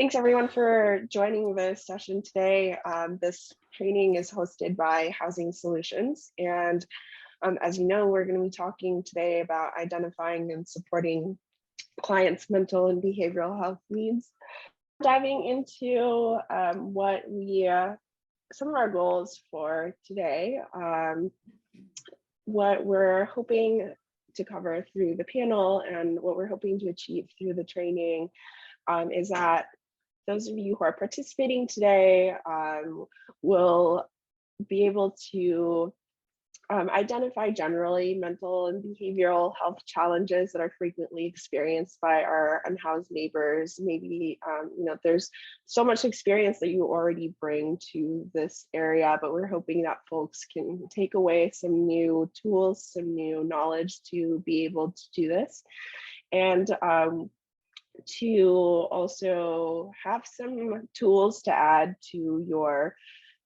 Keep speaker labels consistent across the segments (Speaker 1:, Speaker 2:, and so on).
Speaker 1: Thanks everyone for joining this session today. This training is hosted by Housing Solutions. And as you know, we're going to be talking today about identifying and supporting clients' mental and behavioral health needs. Diving into some of our goals for today, what we're hoping to cover through the panel and what we're hoping to achieve through the training is that those of you who are participating today will be able to identify generally mental and behavioral health challenges that are frequently experienced by our unhoused neighbors. Maybe there's so much experience that you already bring to this area, but we're hoping that folks can take away some new tools, some new knowledge to be able to do this. And to also have some tools to add to your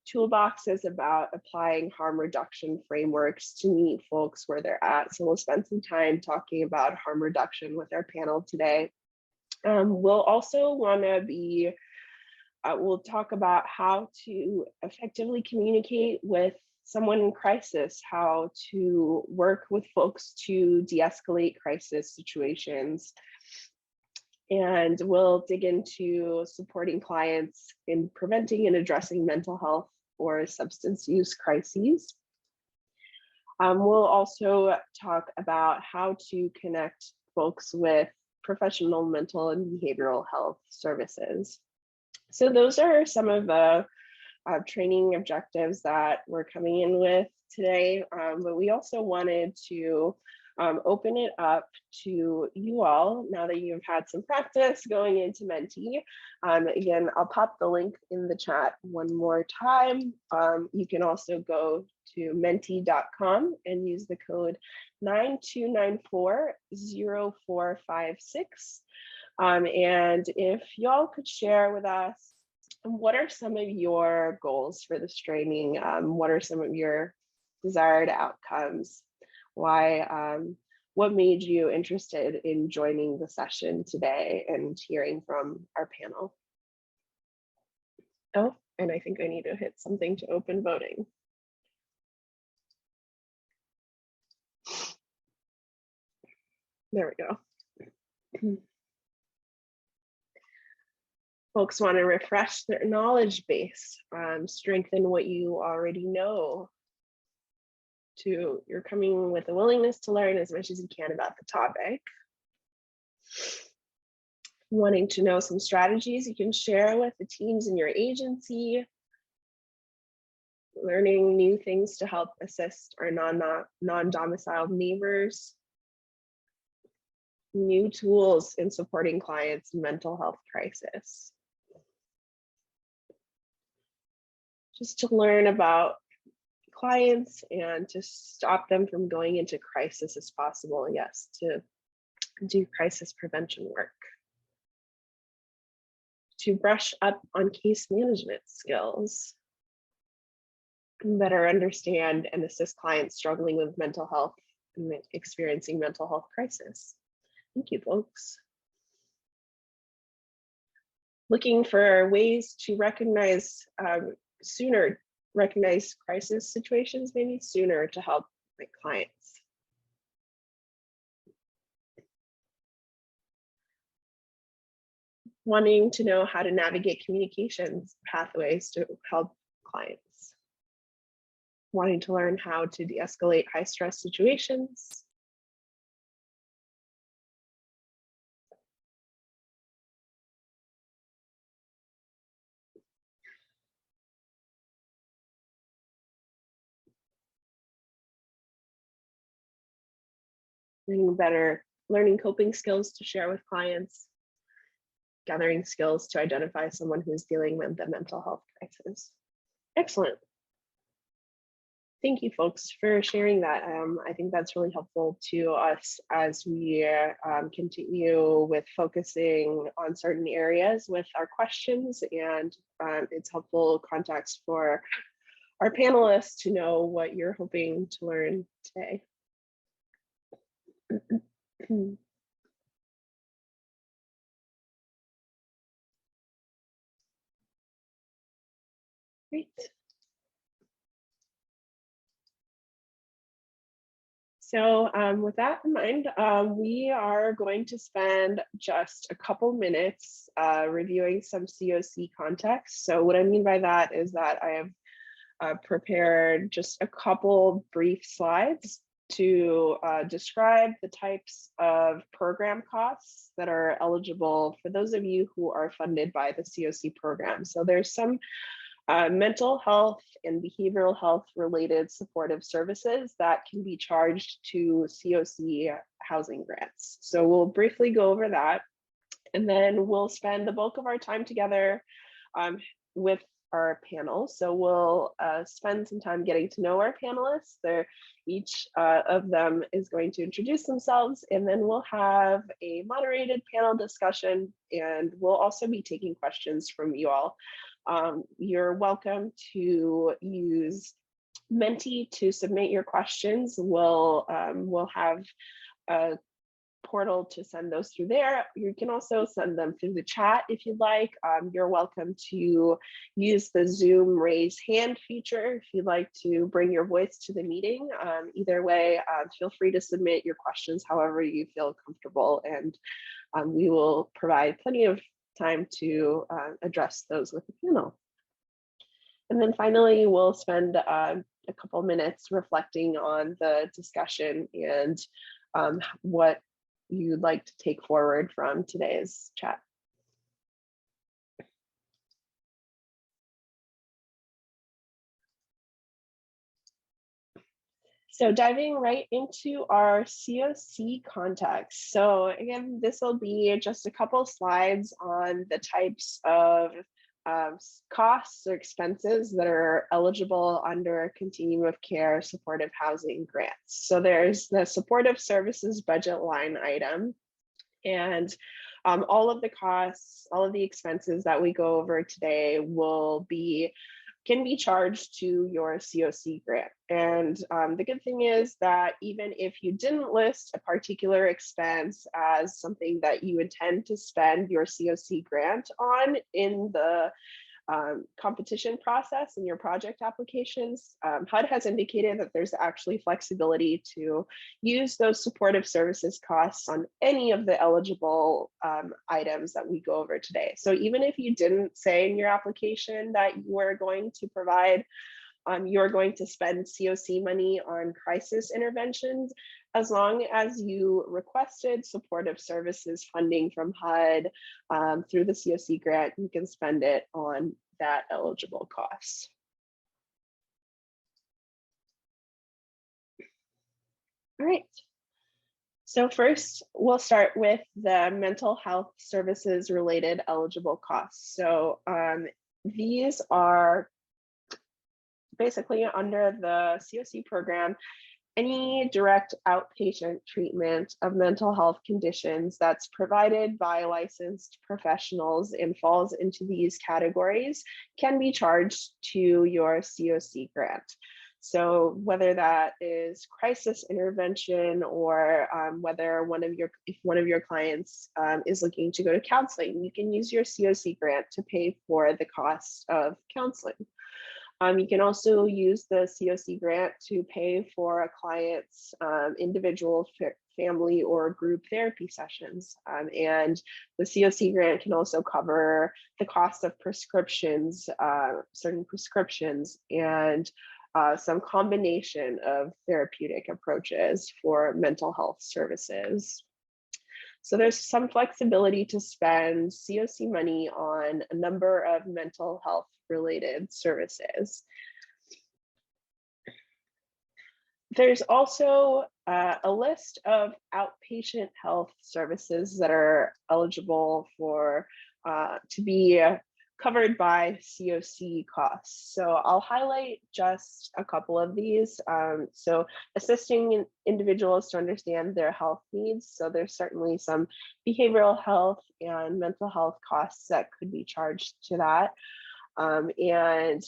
Speaker 1: toolboxes about applying harm reduction frameworks to meet folks where they're at. So we'll spend some time talking about harm reduction with our panel today. We'll also we'll talk about how to effectively communicate with someone in crisis, how to work with folks to de-escalate crisis situations. And we'll dig into supporting clients in preventing and addressing mental health or substance use crises. We'll also talk about how to connect folks with professional mental and behavioral health services. So those are some of the training objectives that we're coming in with today, but we also wanted to open it up to you all now that you've had some practice going into Menti. Again, I'll pop the link in the chat one more time. You can also go to menti.com and use the code 92940456. And if y'all could share with us, what are some of your goals for this training? What are some of your desired outcomes? Why, what made you interested in joining the session today and hearing from our panel? Oh, and I think I need to hit something to open voting. There we go. Folks want to refresh their knowledge base, strengthen what you already know. You're coming with a willingness to learn as much as you can about the topic. Wanting to know some strategies you can share with the teams in your agency. Learning new things to help assist our non-domiciled neighbors. New tools in supporting clients' mental health crisis. Just to learn about clients and to stop them from going into crisis as possible. Yes, to do crisis prevention work. To brush up on case management skills. Better understand and assist clients struggling with mental health and experiencing mental health crisis. Thank you, folks. Looking for ways to recognize recognize crisis situations maybe sooner to help my clients. Wanting to know how to navigate communications pathways to help clients. Wanting to learn how to de-escalate high stress situations. Learning coping skills to share with clients, gathering skills to identify someone who's dealing with the mental health crisis. Excellent. Thank you, folks, for sharing that. I think that's really helpful to us as we continue with focusing on certain areas with our questions, and it's helpful context for our panelists to know what you're hoping to learn today. Great. So with that in mind, we are going to spend just a couple minutes reviewing some COC context. So what I mean by that is that I have prepared just a couple brief slides to describe the types of program costs that are eligible for those of you who are funded by the COC program. So there's some mental health and behavioral health related supportive services that can be charged to COC housing grants. So we'll briefly go over that, and then we'll spend the bulk of our time together with our panel. So we'll spend some time getting to know our panelists. Each of them is going to introduce themselves, and then we'll have a moderated panel discussion, and we'll also be taking questions from you all. You're welcome to use Menti to submit your questions. We'll have a portal to send those through there. You can also send them through the chat if you'd like. You're welcome to use the Zoom raise hand feature if you'd like to bring your voice to the meeting. Either way, feel free to submit your questions however you feel comfortable, and we will provide plenty of time to address those with the panel. And then finally, we'll spend a couple minutes reflecting on the discussion and what you'd like to take forward from today's chat. So diving right into our COC context. So again, this will be just a couple slides on the types of costs or expenses that are eligible under continuum of care supportive housing grants. So there's the supportive services budget line item, and all of the costs, all of the expenses that we go over today can be charged to your COC grant. And the good thing is that even if you didn't list a particular expense as something that you intend to spend your COC grant on in the competition process in your project applications, HUD has indicated that there's actually flexibility to use those supportive services costs on any of the eligible items that we go over today. So even if you didn't say in your application that you are going to provide, you're going to spend COC money on crisis interventions, as long as you requested supportive services funding from HUD through the COC grant, you can spend it on that eligible cost. All right. So first, we'll start with the mental health services related eligible costs. So these are basically under the COC program, any direct outpatient treatment of mental health conditions that's provided by licensed professionals and falls into these categories can be charged to your COC grant. So whether that is crisis intervention or whether if one of your clients is looking to go to counseling, you can use your COC grant to pay for the cost of counseling. You can also use the COC grant to pay for a client's individual, family, or group therapy sessions. And the COC grant can also cover the cost of prescriptions, certain prescriptions, and some combination of therapeutic approaches for mental health services. So there's some flexibility to spend COC money on a number of mental health related services. There's also a list of outpatient health services that are eligible for to be covered by COC costs. So I'll highlight just a couple of these. So assisting individuals to understand their health needs. So there's certainly some behavioral health and mental health costs that could be charged to that. And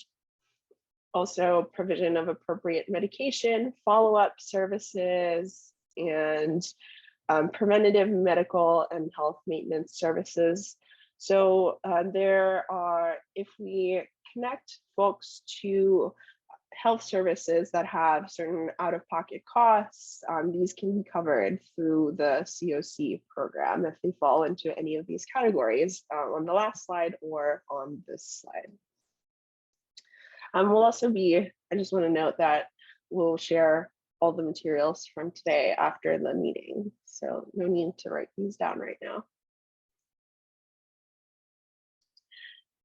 Speaker 1: also provision of appropriate medication, follow-up services, and preventative medical and health maintenance services. So if we connect folks to health services that have certain out-of-pocket costs, these can be covered through the COC program if they fall into any of these categories on the last slide or on this slide. I just want to note that we'll share all the materials from today after the meeting, so no need to write these down right now.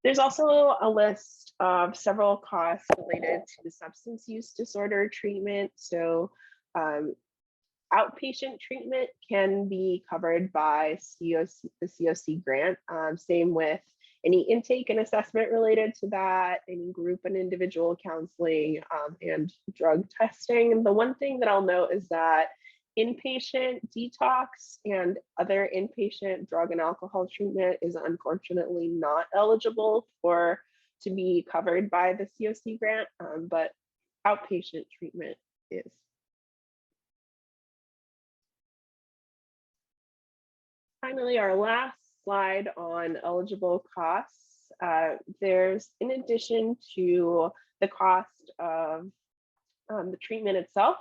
Speaker 1: There's also a list of several costs related to substance use disorder treatment. So outpatient treatment can be covered by the COC grant. Same with any intake and assessment related to that, any group and individual counseling, and drug testing. And the one thing that I'll note is that inpatient detox and other inpatient drug and alcohol treatment is unfortunately not eligible to be covered by the COC grant, but outpatient treatment is. Finally, our last slide on eligible costs. There's, in addition to the cost of the treatment itself,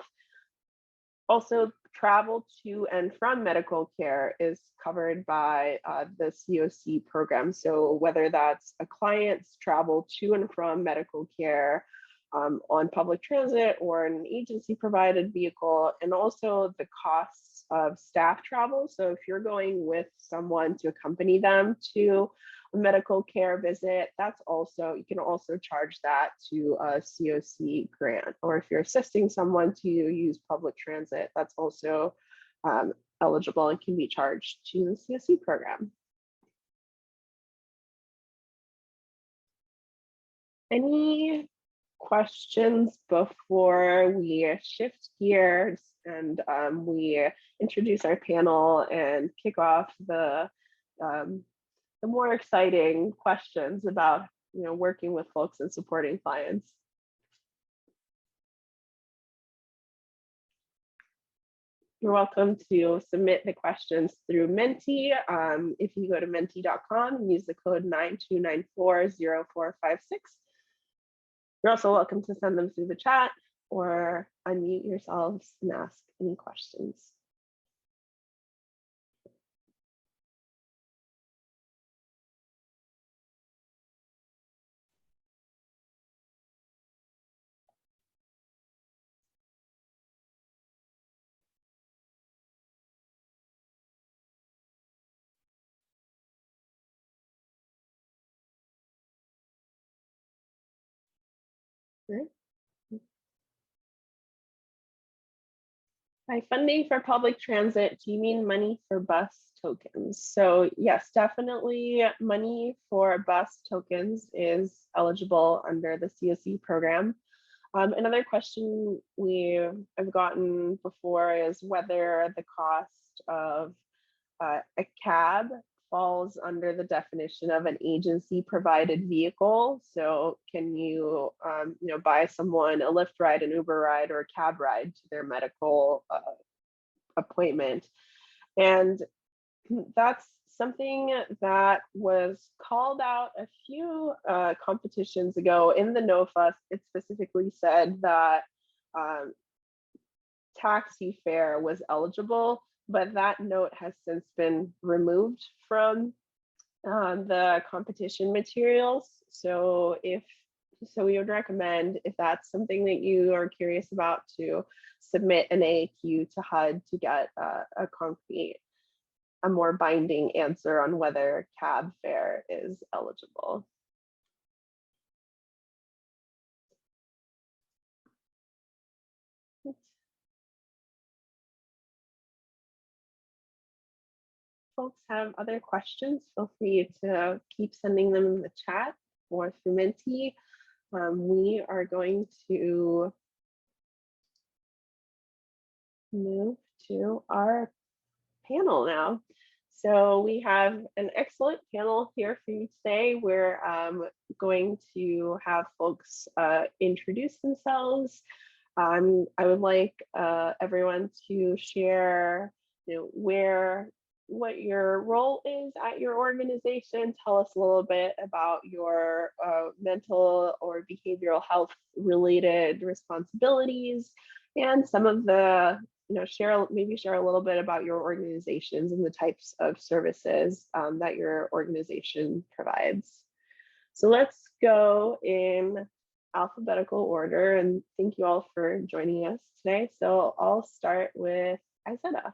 Speaker 1: also travel to and from medical care is covered by the COC program. So whether that's a client's travel to and from medical care on public transit or an agency provided vehicle, and also the costs of staff travel. So if you're going with someone to accompany them to a medical care visit, you can also charge that to a COC grant. Or if you're assisting someone to use public transit, that's also eligible and can be charged to the COC program. Any questions before we shift gears and we introduce our panel and kick off the more exciting questions about working with folks and supporting clients? You're welcome to submit the questions through Menti. If you go to menti.com and use the code 92940456. You're also welcome to send them through the chat or unmute yourselves and ask any questions. By funding for public transit, do you mean money for bus tokens? So yes, definitely money for bus tokens is eligible under the COC program. Another question I've gotten before is whether the cost of a cab falls under the definition of an agency provided vehicle. So can you, buy someone a Lyft ride, an Uber ride, or a cab ride to their medical appointment? And that's something that was called out a few competitions ago in the NOFA. It specifically said that taxi fare was eligible, but that note has since been removed from the competition materials. So we would recommend, if that's something that you are curious about, to submit an AAQ to HUD to get a more binding answer on whether cab fare is eligible. Folks have other questions, feel free to keep sending them in the chat or through Menti. We are going to move to our panel now. So we have an excellent panel here for you today. We're going to have folks introduce themselves. I would like everyone to share where what your role is at your organization. Tell us a little bit about your mental or behavioral health related responsibilities and some of the, share a little bit about your organizations and the types of services that your organization provides. So let's go in alphabetical order, and thank you all for joining us today. So I'll start with Izetta.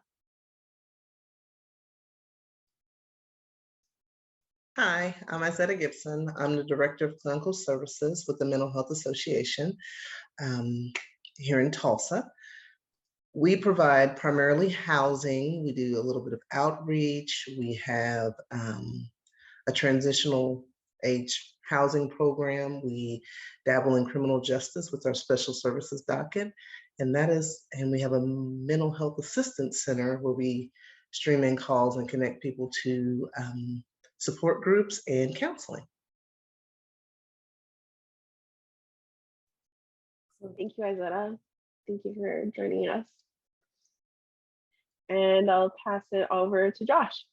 Speaker 2: Hi, I'm Izetta Gibson. I'm the Director of Clinical Services with the Mental Health Association here in Tulsa. We provide primarily housing. We do a little bit of outreach. We have a transitional age housing program. We dabble in criminal justice with our special services docket. And we have a mental health assistance center where we stream in calls and connect people to support groups and counseling.
Speaker 1: So thank you, Izetta. Thank you for joining us. And I'll pass it over to Josh.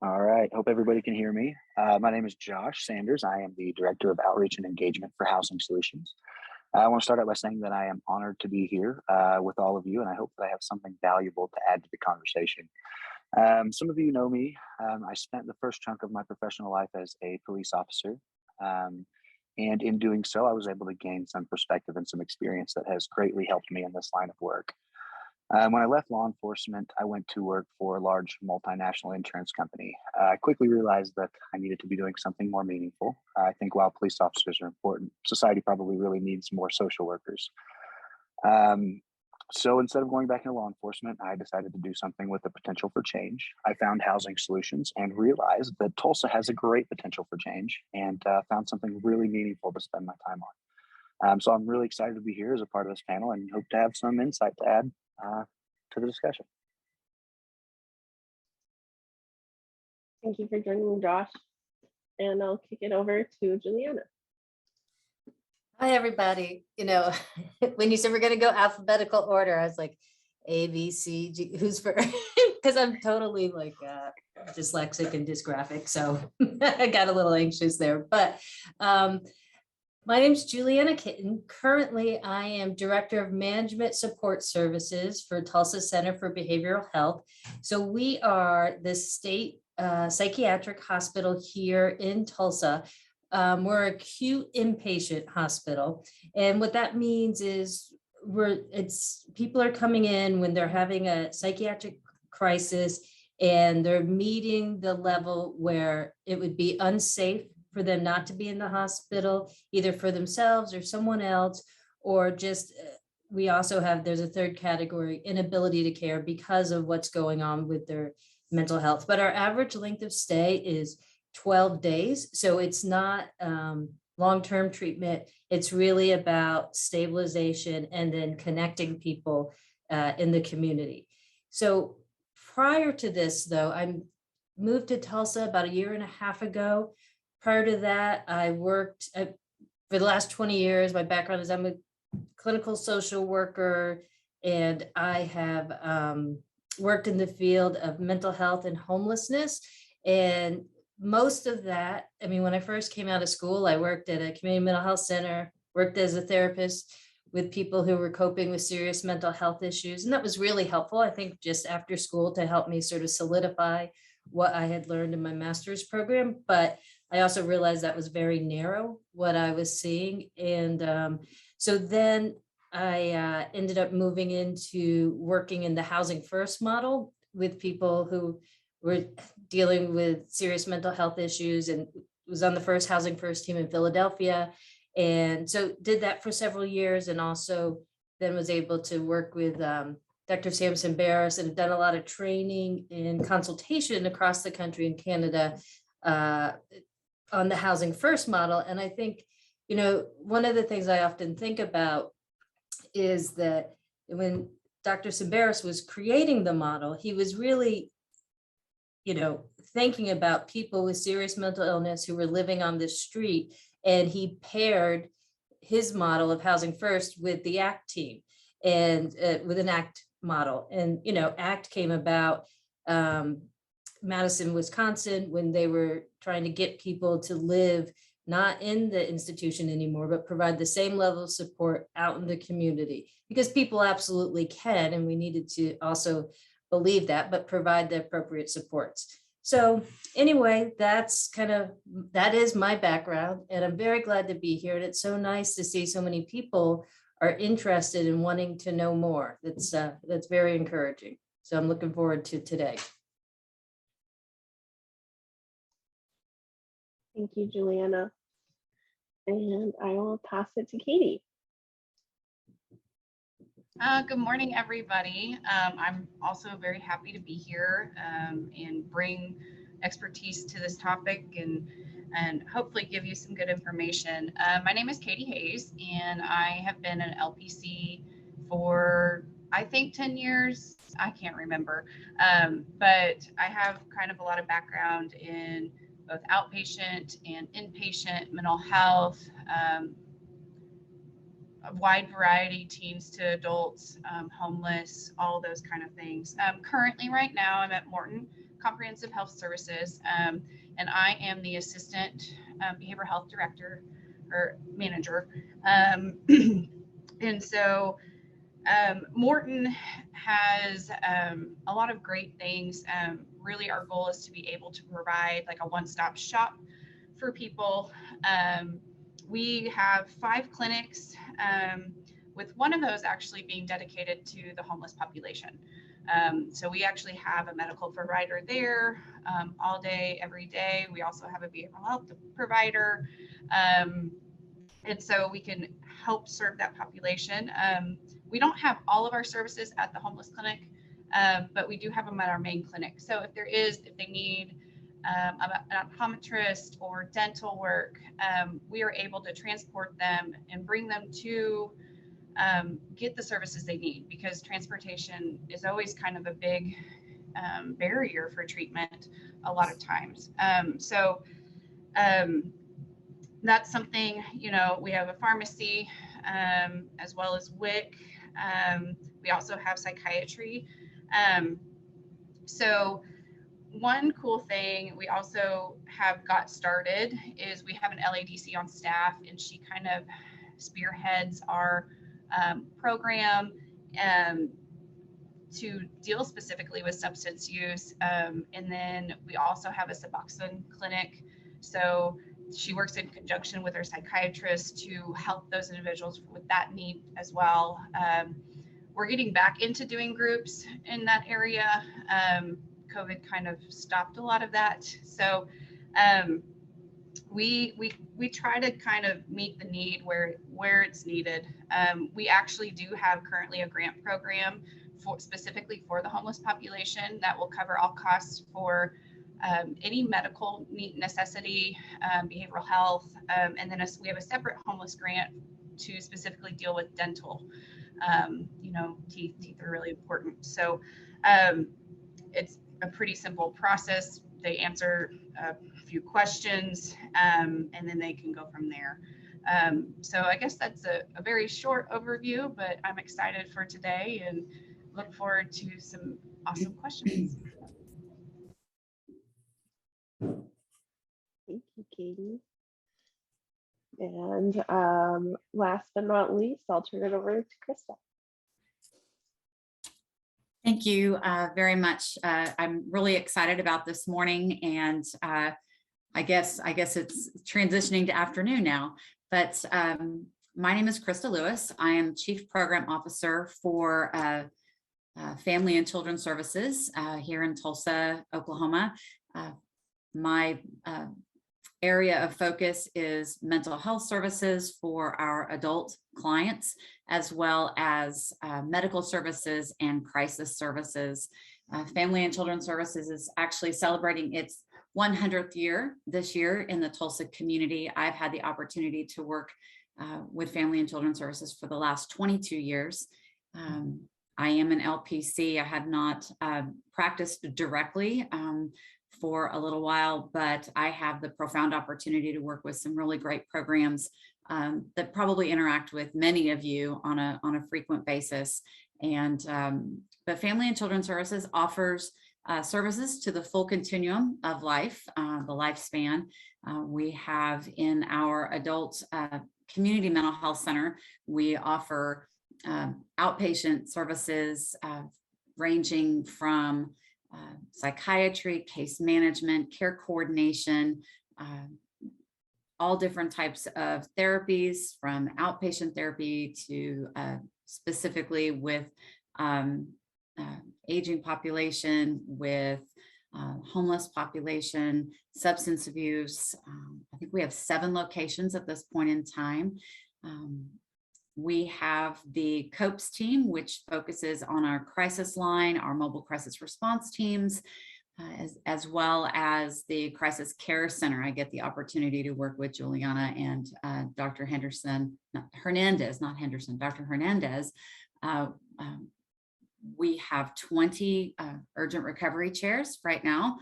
Speaker 3: All right, hope everybody can hear me. My name is Josh Sanders. I am the Director of Outreach and Engagement for Housing Solutions. I want to start out by saying that I am honored to be here with all of you, and I hope that I have something valuable to add to the conversation. Some of you know me. I spent the first chunk of my professional life as a police officer, and in doing so, I was able to gain some perspective and some experience that has greatly helped me in this line of work. When I left law enforcement, I went to work for a large multinational insurance company. I quickly realized that I needed to be doing something more meaningful. I think while police officers are important, society probably really needs more social workers. So instead of going back into law enforcement, I decided to do something with the potential for change. I found Housing Solutions and realized that Tulsa has a great potential for change, and found something really meaningful to spend my time on. So I'm really excited to be here as a part of this panel and hope to have some insight to add to the discussion.
Speaker 1: Thank you for joining, Josh. And I'll kick it over to Juliana.
Speaker 4: Hi, everybody. When you said we're going to go alphabetical order, I was like, A, B, C, G, who's first? Because I'm totally like dyslexic and dysgraphic. So I got a little anxious there. But my name is Juliana Kitten. Currently, I am Director of Management Support Services for Tulsa Center for Behavioral Health. So we are the state psychiatric hospital here in Tulsa. We're an acute inpatient hospital. And what that means is people are coming in when they're having a psychiatric crisis and they're meeting the level where it would be unsafe for them not to be in the hospital, either for themselves or someone else, or just, we also have, there's a third category, inability to care because of what's going on with their mental health. But our average length of stay is 12 days. So it's not long-term treatment. It's really about stabilization and then connecting people in the community. So prior to this, though, I moved to Tulsa about a year and a half ago. Prior to that, I worked for the last 20 years. My background is I'm a clinical social worker, and I have worked in the field of mental health and homelessness. And most of that, when I first came out of school, I worked at a community mental health center, worked as a therapist with people who were coping with serious mental health issues. And that was really helpful, I think, just after school to help me sort of solidify what I had learned in my master's program. But I also realized that was very narrow, what I was seeing. And so then I ended up moving into working in the Housing First model with people who were dealing with serious mental health issues, and was on the first Housing First team in Philadelphia. And so did that for several years, and also then was able to work with Dr. Samson Barris, and have done a lot of training and consultation across the country in Canada on the Housing First model. And I think, one of the things I often think about is that when Dr. Sambaris was creating the model, he was really, thinking about people with serious mental illness who were living on the street. And he paired his model of Housing First with the ACT team. and with an ACT model. And, you know, ACT came about Madison, Wisconsin, when they were trying to get people to live not in the institution anymore, but provide the same level of support out in the community, because people absolutely can, and we needed to also believe that, but provide the appropriate supports. So anyway, that is my background, and I'm very glad to be here. And it's so nice to see so many people are interested in wanting to know more. That's very encouraging. So I'm looking forward to today.
Speaker 1: Thank you, Juliana. And I will pass it to Katie.
Speaker 5: Good morning, everybody. I'm also very happy to be here and bring expertise to this topic and hopefully give you some good information. My name is Katie Hayes, and I have been an LPC for, I think, 10 years. I can't remember, but I have kind of a lot of background in both outpatient and inpatient mental health, a wide variety, teens to adults, homeless, all those kind of things. Currently, right now, I'm at Morton Comprehensive Health Services, and I am the Assistant Behavioral Health Director or Manager. And so Morton has a lot of great things. Really, our goal is to be able to provide like a one-stop shop for people. We have 5 clinics, with one of those actually being dedicated to the homeless population. So we actually have a medical provider there all day, every day. We also have a behavioral health provider. And so we can help serve that population. We don't have all of our services at the homeless clinic, but we do have them at our main clinic. So if they need an optometrist or dental work, we are able to transport them and bring them to get the services they need, because transportation is always kind of a big barrier for treatment a lot of times. That's something, you know, we have a pharmacy as well as WIC. We also have psychiatry. So one cool thing we also have got started is we have an LADC on staff, and she kind of spearheads our program to deal specifically with substance use. And then we also have a Suboxone clinic. So she works in conjunction with her psychiatrist to help those individuals with that need as well. We're getting back into doing groups in that area. COVID kind of stopped a lot of that. So we try to kind of meet the need where it's needed. We actually do have currently a grant program specifically for the homeless population that will cover all costs for any medical necessity, behavioral health, and then we have a separate homeless grant to specifically deal with dental. You know, teeth are really important. So it's a pretty simple process. They answer a few questions, and then they can go from there. So I guess that's a very short overview, but I'm excited for today and look forward to some awesome questions.
Speaker 1: Thank you, Katie. And last but not least, I'll turn it over to Krista.
Speaker 6: Thank you very much. I'm really excited about this morning, and I guess it's transitioning to afternoon now, but my name is Krista Lewis. I am Chief Program Officer for Family and Children's Services here in Tulsa, Oklahoma. My area of focus is mental health services for our adult clients, as well as medical services and crisis services. Family and Children's Services is actually celebrating its 100th year this year in the Tulsa community. I've had the opportunity to work with Family and Children's Services for the last 22 years. I am an LPC. I have not practiced directly for a little while, but I have the profound opportunity to work with some really great programs that probably interact with many of you on a frequent basis. And but Family and Children's Services offers services to the full continuum of life, the lifespan. We have in our adult community mental health center, we offer outpatient services ranging from psychiatry, case management, care coordination, all different types of therapies, from outpatient therapy to specifically with aging population, with homeless population, substance abuse. I think we have 7 locations at this point in time. We have the COPES team, which focuses on our crisis line, our mobile crisis response teams, as well as the crisis care center. I get the opportunity to work with Juliana and Dr. Hernandez. We have 20 urgent recovery chairs right now.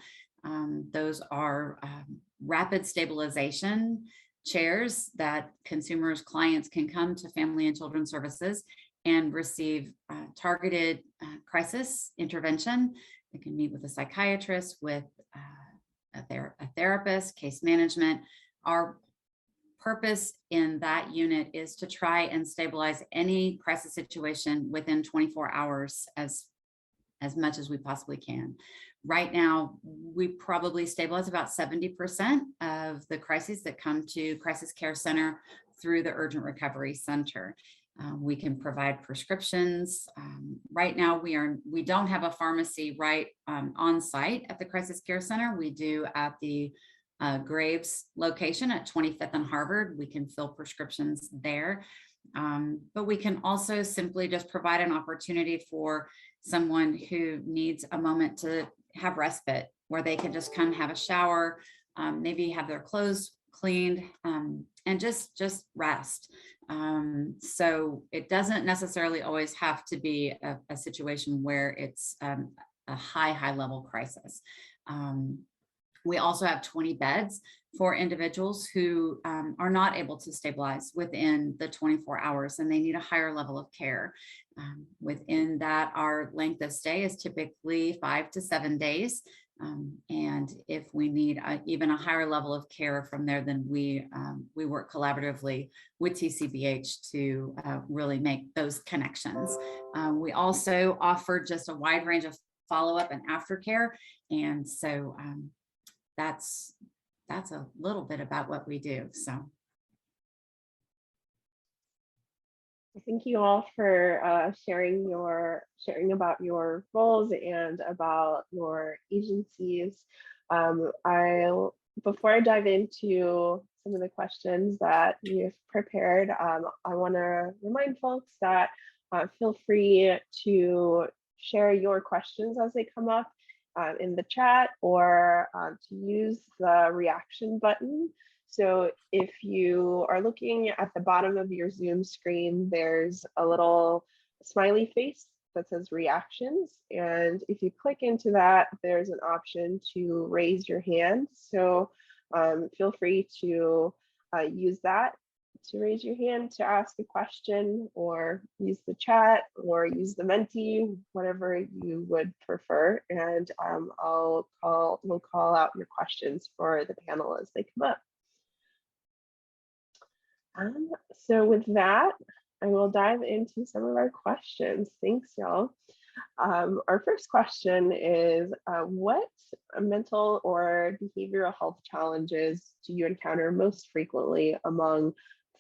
Speaker 6: Those are rapid stabilization chairs that clients can come to Family and Children's Services and receive targeted crisis intervention. They can meet with a psychiatrist, with a therapist, case management. Our purpose in that unit is to try and stabilize any crisis situation within 24 hours as much as we possibly can. Right now, we probably stabilize about 70% of the crises that come to Crisis Care Center through the Urgent Recovery Center. We can provide prescriptions. Right now, we don't have a pharmacy right on site at the Crisis Care Center. We do at the Graves location at 25th and Harvard. We can fill prescriptions there. But we can also simply just provide an opportunity for someone who needs a moment to have respite, where they can just come have a shower, maybe have their clothes cleaned, and just rest. So it doesn't necessarily always have to be a situation where it's a high level crisis. We also have 20 beds for individuals who are not able to stabilize within the 24 hours and they need a higher level of care. Within that, our length of stay is typically 5 to 7 days. And if we need even a higher level of care from there, then we work collaboratively with TCBH to really make those connections. We also offer just a wide range of follow-up and aftercare. And so that's a little bit about what we do. So
Speaker 1: thank you all for sharing about your roles and about your agencies. Before I dive into some of the questions that we've prepared, I want to remind folks that feel free to share your questions as they come up in the chat, or to use the reaction button. So if you are looking at the bottom of your Zoom screen, there's a little smiley face that says reactions. And if you click into that, there's an option to raise your hand. So feel free to use that to raise your hand to ask a question, or use the chat, or use the Menti, whatever you would prefer. And we'll call out your questions for the panel as they come up. So with that, I will dive into some of our questions. Thanks, y'all. Our first question is, what mental or behavioral health challenges do you encounter most frequently among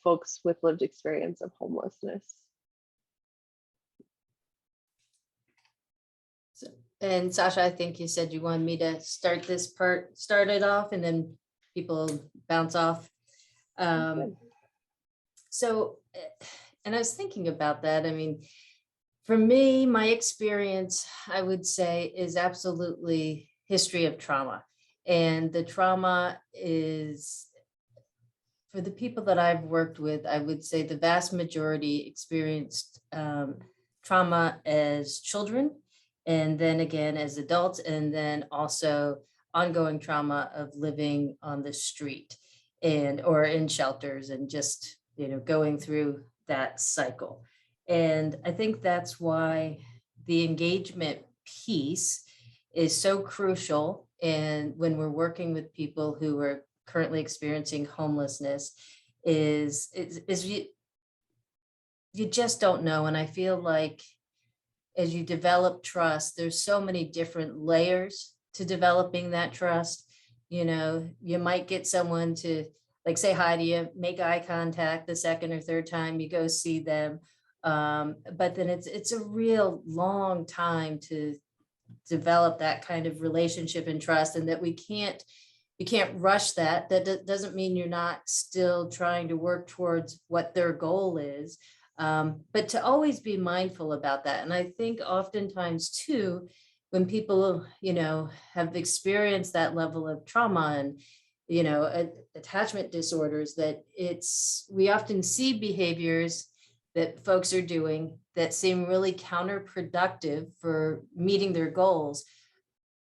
Speaker 1: folks with lived experience of homelessness?
Speaker 4: And Sasha, I think you said you wanted me to start it off, and then people bounce off. So, and I was thinking about that. I mean, for me, my experience, I would say, is absolutely history of trauma. And the trauma is, for the people that I've worked with, I would say the vast majority experienced trauma as children, and then again as adults, and then also ongoing trauma of living on the street or in shelters, and just going through that cycle. And I think that's why the engagement piece is so crucial. And when we're working with people who are currently experiencing homelessness, is you just don't know. And I feel like as you develop trust, there's so many different layers to developing that trust. You might get someone to like say hi to you, make eye contact the second or third time you go see them. But then it's a real long time to develop that kind of relationship and trust, and that you can't rush that. That doesn't mean you're not still trying to work towards what their goal is. But to always be mindful about that. And I think oftentimes too, when people, have experienced that level of trauma and, attachment disorders, that we often see behaviors that folks are doing that seem really counterproductive for meeting their goals,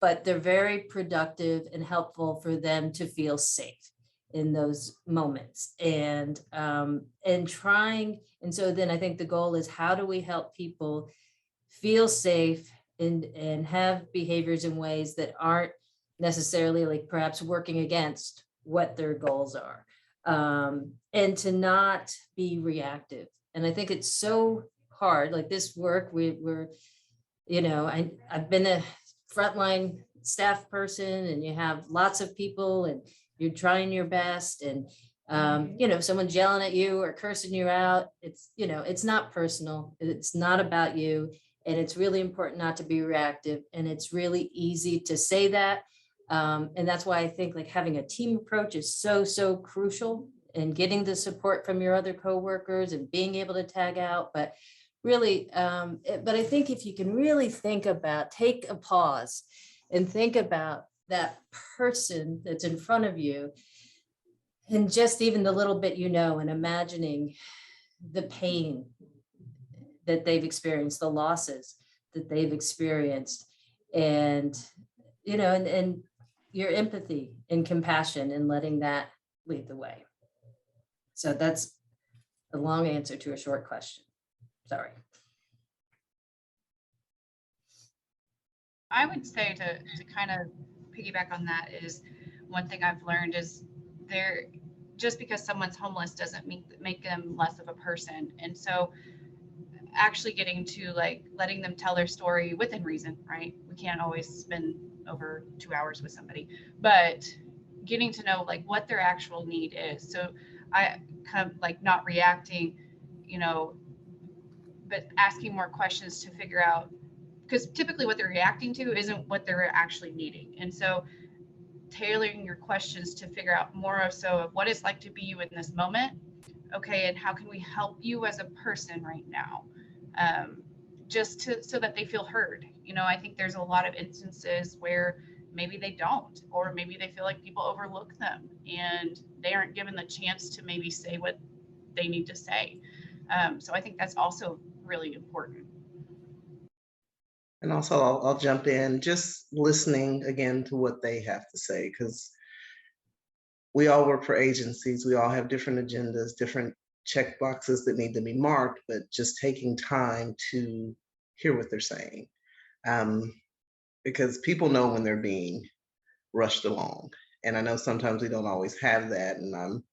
Speaker 4: but they're very productive and helpful for them to feel safe in those moments. And so then I think the goal is, how do we help people feel safe and have behaviors in ways that aren't necessarily like perhaps working against what their goals are, and to not be reactive. And I think it's so hard, like this work, I've been a frontline staff person, and you have lots of people and you're trying your best, and someone's yelling at you or cursing you out, it's not personal, it's not about you. And it's really important not to be reactive. And it's really easy to say that. And that's why I think like having a team approach is so crucial, and getting the support from your other coworkers and being able to tag out. But really, but I think if you can really take a pause and think about that person that's in front of you, and just even the little bit, and imagining the pain that they've experienced, the losses that they've experienced, and and your empathy and compassion, and letting that lead the way. So that's a long answer to a short question. Sorry.
Speaker 5: I would say to kind of piggyback on that is, one thing I've learned is just because someone's homeless doesn't make them less of a person. And so actually getting to like letting them tell their story within reason, right? We can't always spend over 2 hours with somebody, but getting to know like what their actual need is. So I kind of like not reacting, but asking more questions to figure out, because typically what they're reacting to isn't what they're actually needing. And so tailoring your questions to figure out more of what it's like to be you in this moment. Okay, and how can we help you as a person right now? So that they feel heard. I think there's a lot of instances where maybe they don't, or maybe they feel like people overlook them and they aren't given the chance to maybe say what they need to say. So I think that's also really important.
Speaker 2: And also, I'll jump in, just listening again to what they have to say, because we all work for agencies. We all have different agendas, different check boxes that need to be marked, but just taking time to hear what they're saying. Because people know when they're being rushed along. And I know sometimes we don't always have that, and I'm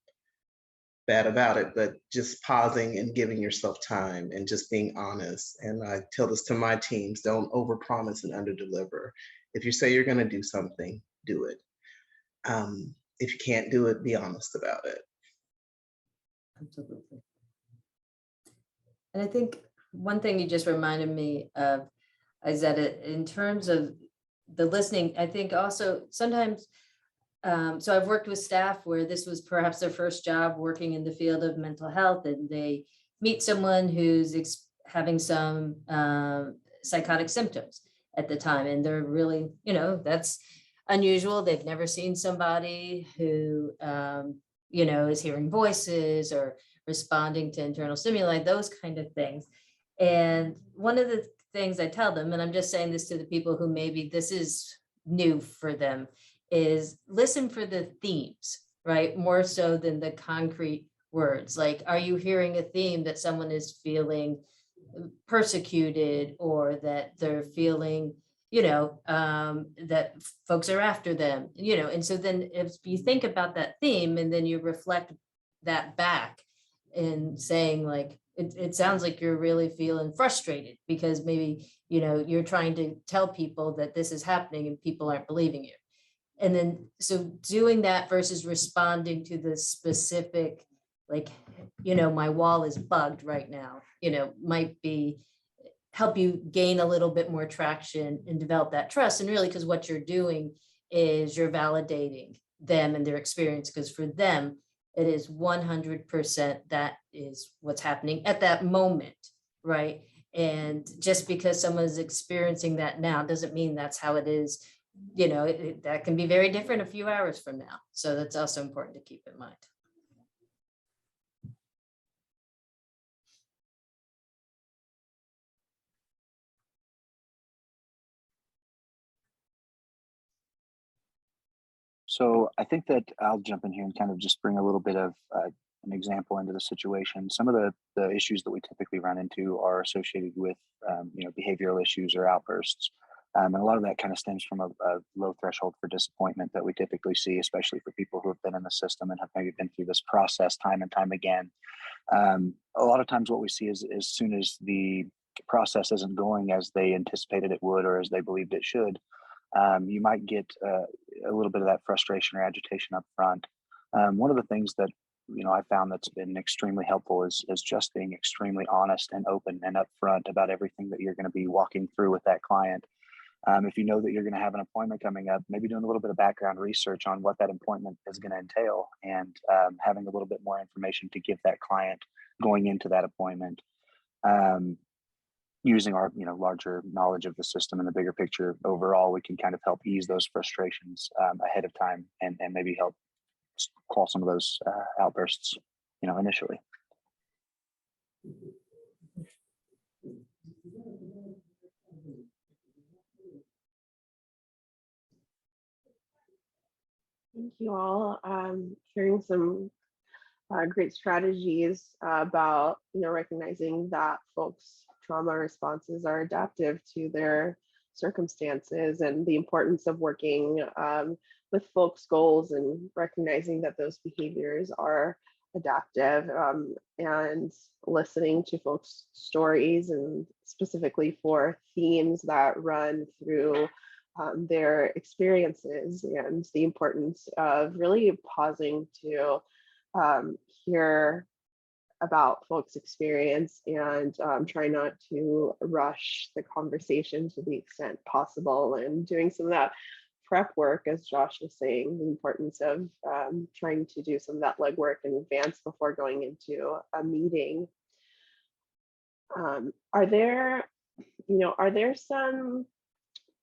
Speaker 2: bad about it, but just pausing and giving yourself time and just being honest. And I tell this to my teams, don't overpromise and underdeliver. If you say you're going to do something, do it. If you can't do it, be honest about it.
Speaker 4: Absolutely. And I think one thing you just reminded me of is that in terms of the listening, I think also sometimes, so I've worked with staff where this was perhaps their first job working in the field of mental health, and they meet someone who's having some psychotic symptoms at the time. And they're really, that's unusual. They've never seen somebody who, is hearing voices or responding to internal stimuli, those kind of things. And one of the things I tell them, and I'm just saying this to the people who maybe this is new for them, is listen for the themes, right? More so than the concrete words? Like, are you hearing a theme that someone is feeling persecuted, or that they're feeling, that folks are after them, and so then if you think about that theme and then you reflect that back and saying like, it sounds like you're really feeling frustrated because maybe, you're trying to tell people that this is happening and people aren't believing you. And then, so doing that versus responding to the specific, like, my wall is bugged right now, might be help you gain a little bit more traction and develop that trust. And really, because what you're doing is you're validating them and their experience, because for them, it is 100% that is what's happening at that moment, right? And just because someone's experiencing that now doesn't mean that's how it is. That can be very different a few hours from now. So that's also important to keep in mind.
Speaker 3: So I think that I'll jump in here and kind of just bring a little bit of an example into the situation. Some of the issues that we typically run into are associated with behavioral issues or outbursts. And a lot of that kind of stems from a low threshold for disappointment that we typically see, especially for people who have been in the system and have maybe been through this process time and time again. A lot of times what we see is as soon as the process isn't going as they anticipated it would or as they believed it should, you might get a little bit of that frustration or agitation up front. One of the things that I found that's been extremely helpful is just being extremely honest and open and upfront about everything that you're going to be walking through with that client. If you know that you're going to have an appointment coming up, maybe doing a little bit of background research on what that appointment is going to entail, and having a little bit more information to give that client going into that appointment. Using our larger knowledge of the system and the bigger picture overall, we can kind of help ease those frustrations ahead of time, and maybe help quell some of those outbursts initially.
Speaker 1: Thank you all. Hearing some great strategies about recognizing that folks' trauma responses are adaptive to their circumstances, and the importance of working with folks' goals and recognizing that those behaviors are adaptive, and listening to folks' stories, and specifically for themes that run through their experiences, and the importance of really pausing to hear about folks' experience, and try not to rush the conversation to the extent possible, and doing some of that prep work, as Josh was saying, the importance of trying to do some of that legwork in advance before going into a meeting. Are there some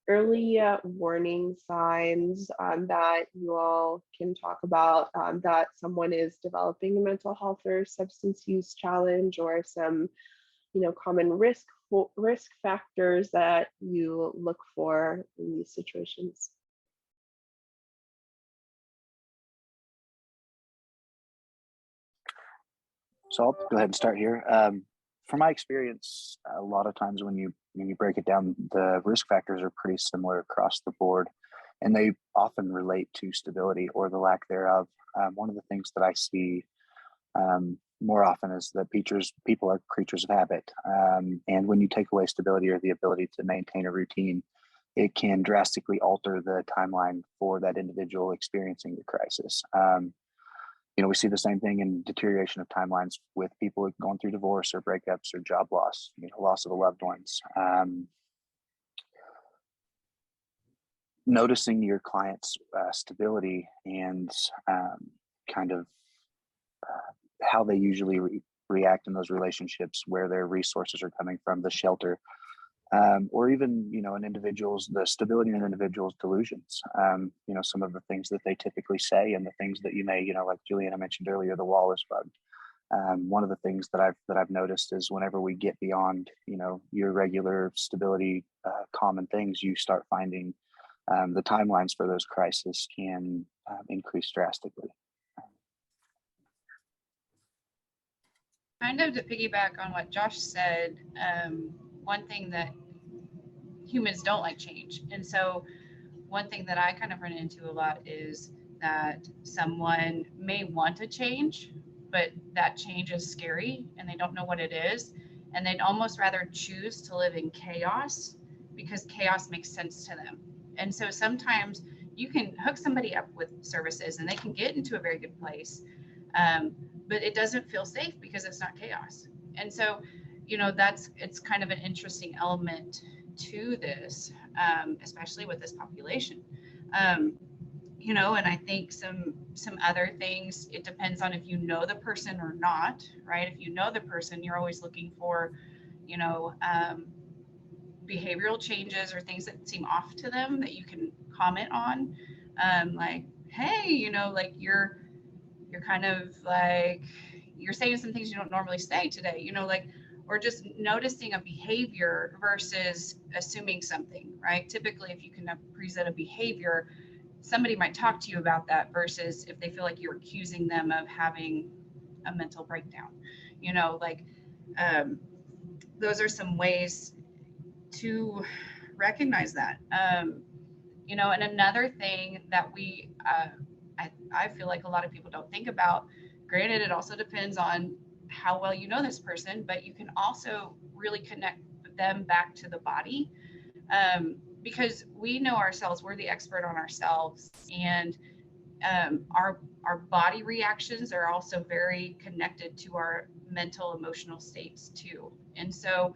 Speaker 1: early warning signs that you all can talk about that someone is developing a mental health or substance use challenge, or some common risk factors that you look for in these situations?
Speaker 3: So I'll go ahead and start here. From my experience, a lot of times when you break it down, the risk factors are pretty similar across the board, and they often relate to stability or the lack thereof. One of the things that I see more often is that people are creatures of habit, and when you take away stability or the ability to maintain a routine, it can drastically alter the timeline for that individual experiencing the crisis. We see the same thing in deterioration of timelines with people going through divorce or breakups or job loss, loss of a loved ones. Noticing your client's stability and kind of how they usually react in those relationships, where their resources are coming from, the shelter, or even the stability in an individual's delusions. Some of the things that they typically say, and the things that you may, like Juliana mentioned earlier, the wall is bugged. One of the things that I've noticed is whenever we get beyond your regular stability, common things, you start finding the timelines for those crises can increase drastically.
Speaker 5: kind of to piggyback on what Josh said, one thing that humans don't like change. And so one thing that I kind of run into a lot is that someone may want to change, but that change is scary and they don't know what it is. And they'd almost rather choose to live in chaos because chaos makes sense to them. And so sometimes you can hook somebody up with services and they can get into a very good place, but it doesn't feel safe because it's not chaos. And so, you know, it's kind of an interesting element to this, especially with this population. You know, and I think some other things, it depends on if you know the person or not, right? If you know the person, you're always looking for, you know, behavioral changes or things that seem off to them that you can comment on, like, hey, you know, like you're kind of like you're saying some things you don't normally say today, you know, like, or just noticing a behavior versus assuming something, right? Typically, if you can present a behavior, somebody might talk to you about that versus if they feel like you're accusing them of having a mental breakdown, you know, like, those are some ways to recognize that. You know, and another thing that I feel like a lot of people don't think about, granted, it also depends on how well you know this person, but you can also really connect them back to the body, because we know ourselves, we're the expert on ourselves, and our body reactions are also very connected to our mental emotional states too. And so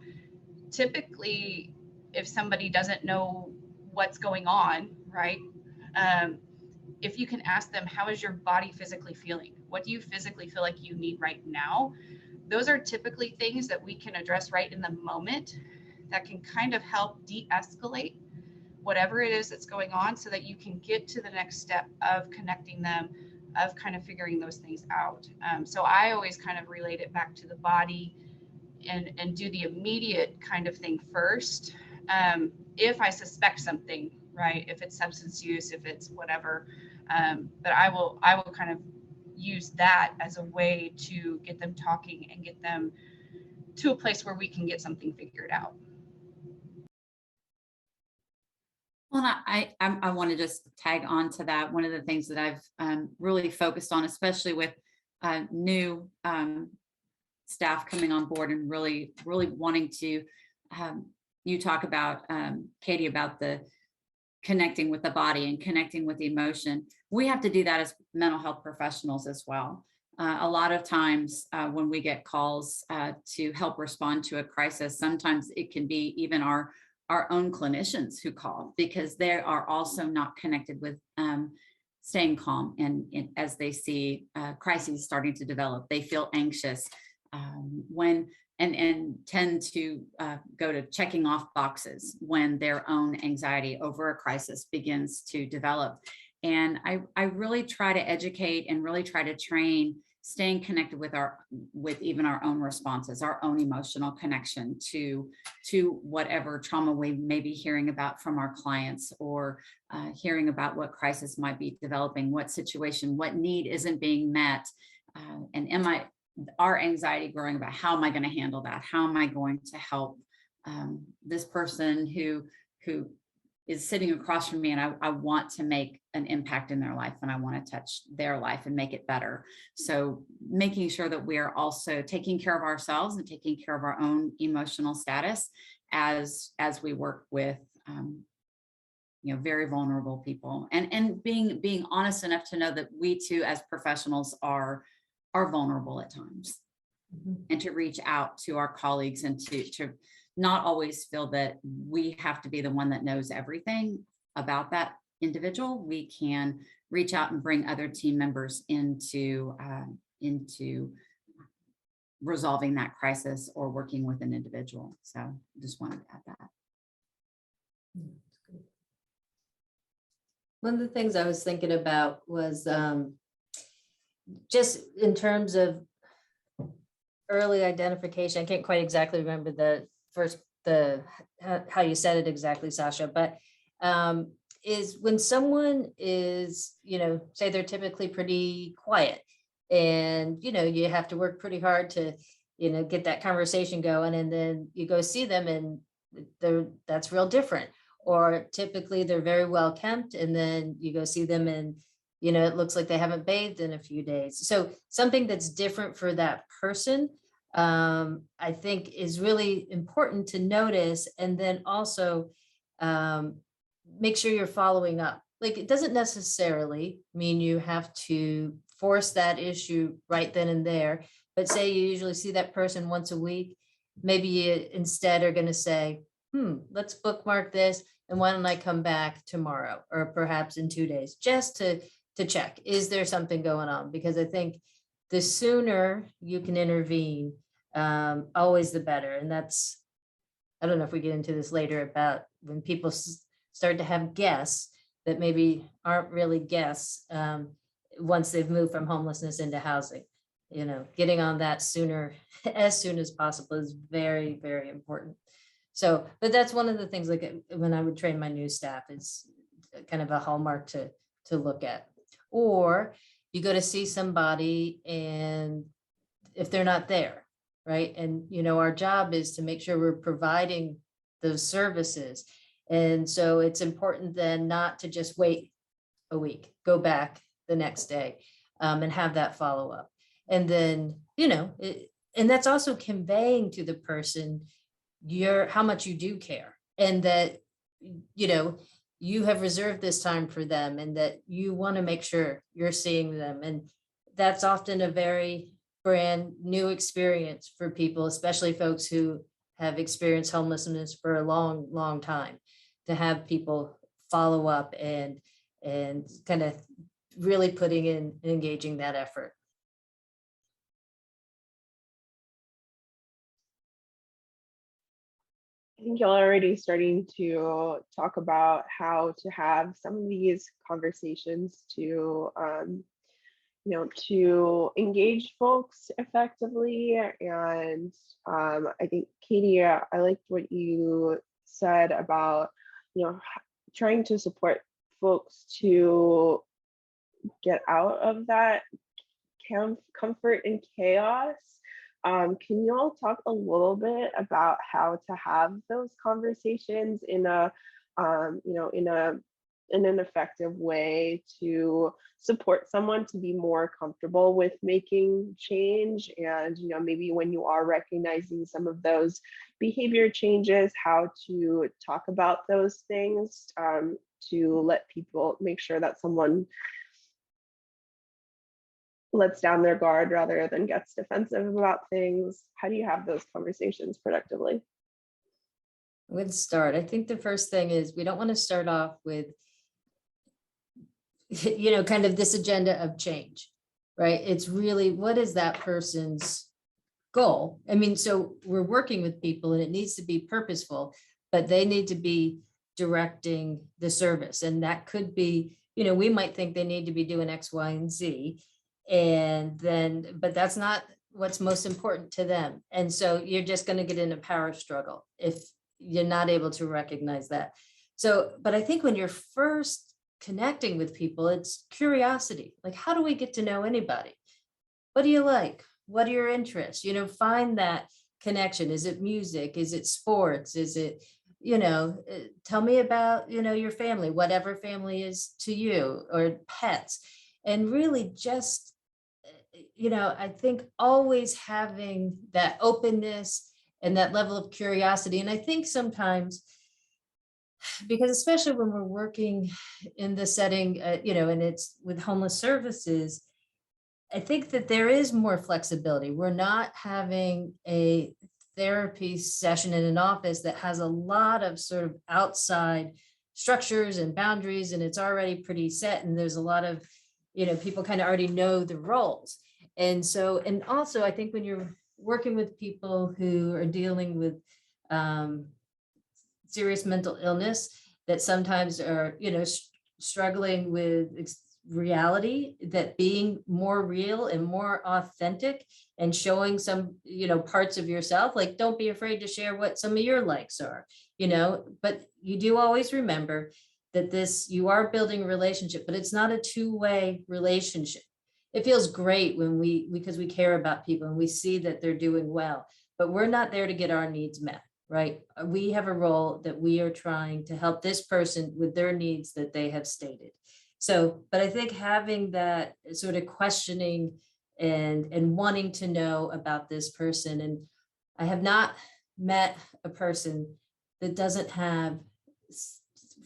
Speaker 5: typically, if somebody doesn't know what's going on, right? If you can ask them, how is your body physically feeling? What do you physically feel like you need right now? Those are typically things that we can address right in the moment that can kind of help de-escalate whatever it is that's going on so that you can get to the next step of connecting them, of kind of figuring those things out. So I always kind of relate it back to the body and do the immediate kind of thing first. If I suspect something, right? If it's substance use, if it's whatever, but I will kind of use that as a way to get them talking and get them to a place where we can get something figured out.
Speaker 6: Well, I want to just tag on to that. One of the things that I've really focused on, especially with new staff coming on board and really wanting to, you talk about, Katie, about the connecting with the body and connecting with the emotion. We have to do that as mental health professionals as well. A lot of times when we get calls to help respond to a crisis, sometimes it can be even our own clinicians who call because they are also not connected with staying calm. And as they see crises starting to develop, they feel anxious and tend to go to checking off boxes when their own anxiety over a crisis begins to develop. And I really try to educate and really try to train staying connected with even our own responses, our own emotional connection to whatever trauma we may be hearing about from our clients, or hearing about what crisis might be developing, what situation, what need isn't being met, and our anxiety growing about how am I going to handle that? How am I going to help this person who is sitting across from me, and I want to make an impact in their life, and I want to touch their life and make it better. So making sure that we are also taking care of ourselves and taking care of our own emotional status as we work with very vulnerable people, and being honest enough to know that we too as professionals are vulnerable at times, and to reach out to our colleagues and to not always feel that we have to be the one that knows everything about that individual. We can reach out and bring other team members into resolving that crisis or working with an individual. So just wanted to add that.
Speaker 4: One of the things I was thinking about was just in terms of early identification. I can't quite exactly remember how you said it exactly, Sasha, but is when someone is, say they're typically pretty quiet, and you have to work pretty hard to get that conversation going, and then you go see them and that's real different. Or typically they're very well kept, and then you go see them and it looks like they haven't bathed in a few days. So something that's different for that person, I think is really important to notice. And then also make sure you're following up. Like, it doesn't necessarily mean you have to force that issue right then and there, but say you usually see that person once a week, maybe you instead are going to say, let's bookmark this, and why don't I come back tomorrow or perhaps in 2 days, just to check, is there something going on? Because I think the sooner you can intervene, always the better. And that's, I don't know if we get into this later about when people start to have guests that maybe aren't really guests once they've moved from homelessness into housing. Getting on that sooner, as soon as possible, is very, very important. So, but that's one of the things, like when I would train my new staff, it's kind of a hallmark to look at. Or you go to see somebody and if they're not there, right? And, our job is to make sure we're providing those services. And so it's important then not to just wait a week, go back the next day and have that follow up. And then, and that's also conveying to the person how much you do care, and that, you have reserved this time for them, and that you want to make sure you're seeing them. And that's often a very brand new experience for people, especially folks who have experienced homelessness for a long, long time, to have people follow up and kind of really putting in, engaging that effort.
Speaker 1: I think y'all are already starting to talk about how to have some of these conversations to, to engage folks effectively. And I think, Katie, I liked what you said about, trying to support folks to get out of that comfort and chaos. Can you all talk a little bit about how to have those conversations in a, in an effective way to support someone to be more comfortable with making change? And, maybe when you are recognizing some of those behavior changes, how to talk about those things to let people make sure that someone lets down their guard rather than gets defensive about things. How do you have those conversations productively?
Speaker 4: We'd start. I think the first thing is we don't want to start off with, kind of this agenda of change, right? It's really, what is that person's goal? I mean, so we're working with people and it needs to be purposeful, but they need to be directing the service. And that could be, we might think they need to be doing X, Y, and Z. And then, but that's not what's most important to them. And so you're just going to get in a power struggle if you're not able to recognize that. So, but I think when you're first connecting with people, it's curiosity. Like, how do we get to know anybody? What do you like? What are your interests? Find that connection. Is it music? Is it sports? Is it, tell me about, your family, whatever family is to you, or pets. And really just, I think always having that openness and that level of curiosity. And I think sometimes, because especially when we're working in the setting, and it's with homeless services, I think that there is more flexibility. We're not having a therapy session in an office that has a lot of sort of outside structures and boundaries, and it's already pretty set. And there's a lot of, people kind of already know the roles. And so, and also I think when you're working with people who are dealing with serious mental illness, that sometimes are, struggling with reality, that being more real and more authentic and showing some, parts of yourself, like don't be afraid to share what some of your likes are, but you do always remember that you are building a relationship, but it's not a two-way relationship. it feels great when because we care about people and we see that they're doing well, but we're not there to get our needs met, right? We have a role that we are trying to help this person with their needs that they have stated. So, but I think having that sort of questioning and wanting to know about this person, and I have not met a person that doesn't have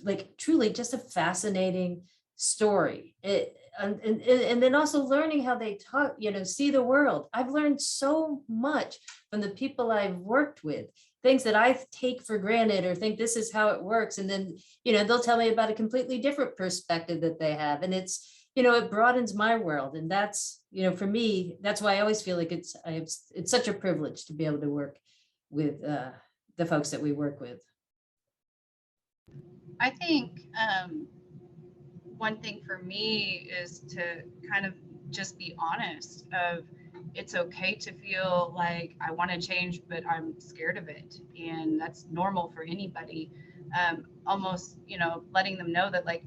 Speaker 4: like truly just a fascinating story. And then also learning how they talk, see the world. I've learned so much from the people I've worked with, things that I take for granted or think this is how it works. And then, they'll tell me about a completely different perspective that they have. And it's, it broadens my world. And that's, for me, that's why I always feel like it's such a privilege to be able to work with the folks that we work with.
Speaker 5: I think one thing for me is to kind of just be honest of it's okay to feel like I want to change, but I'm scared of it. And that's normal for anybody. Almost, letting them know that like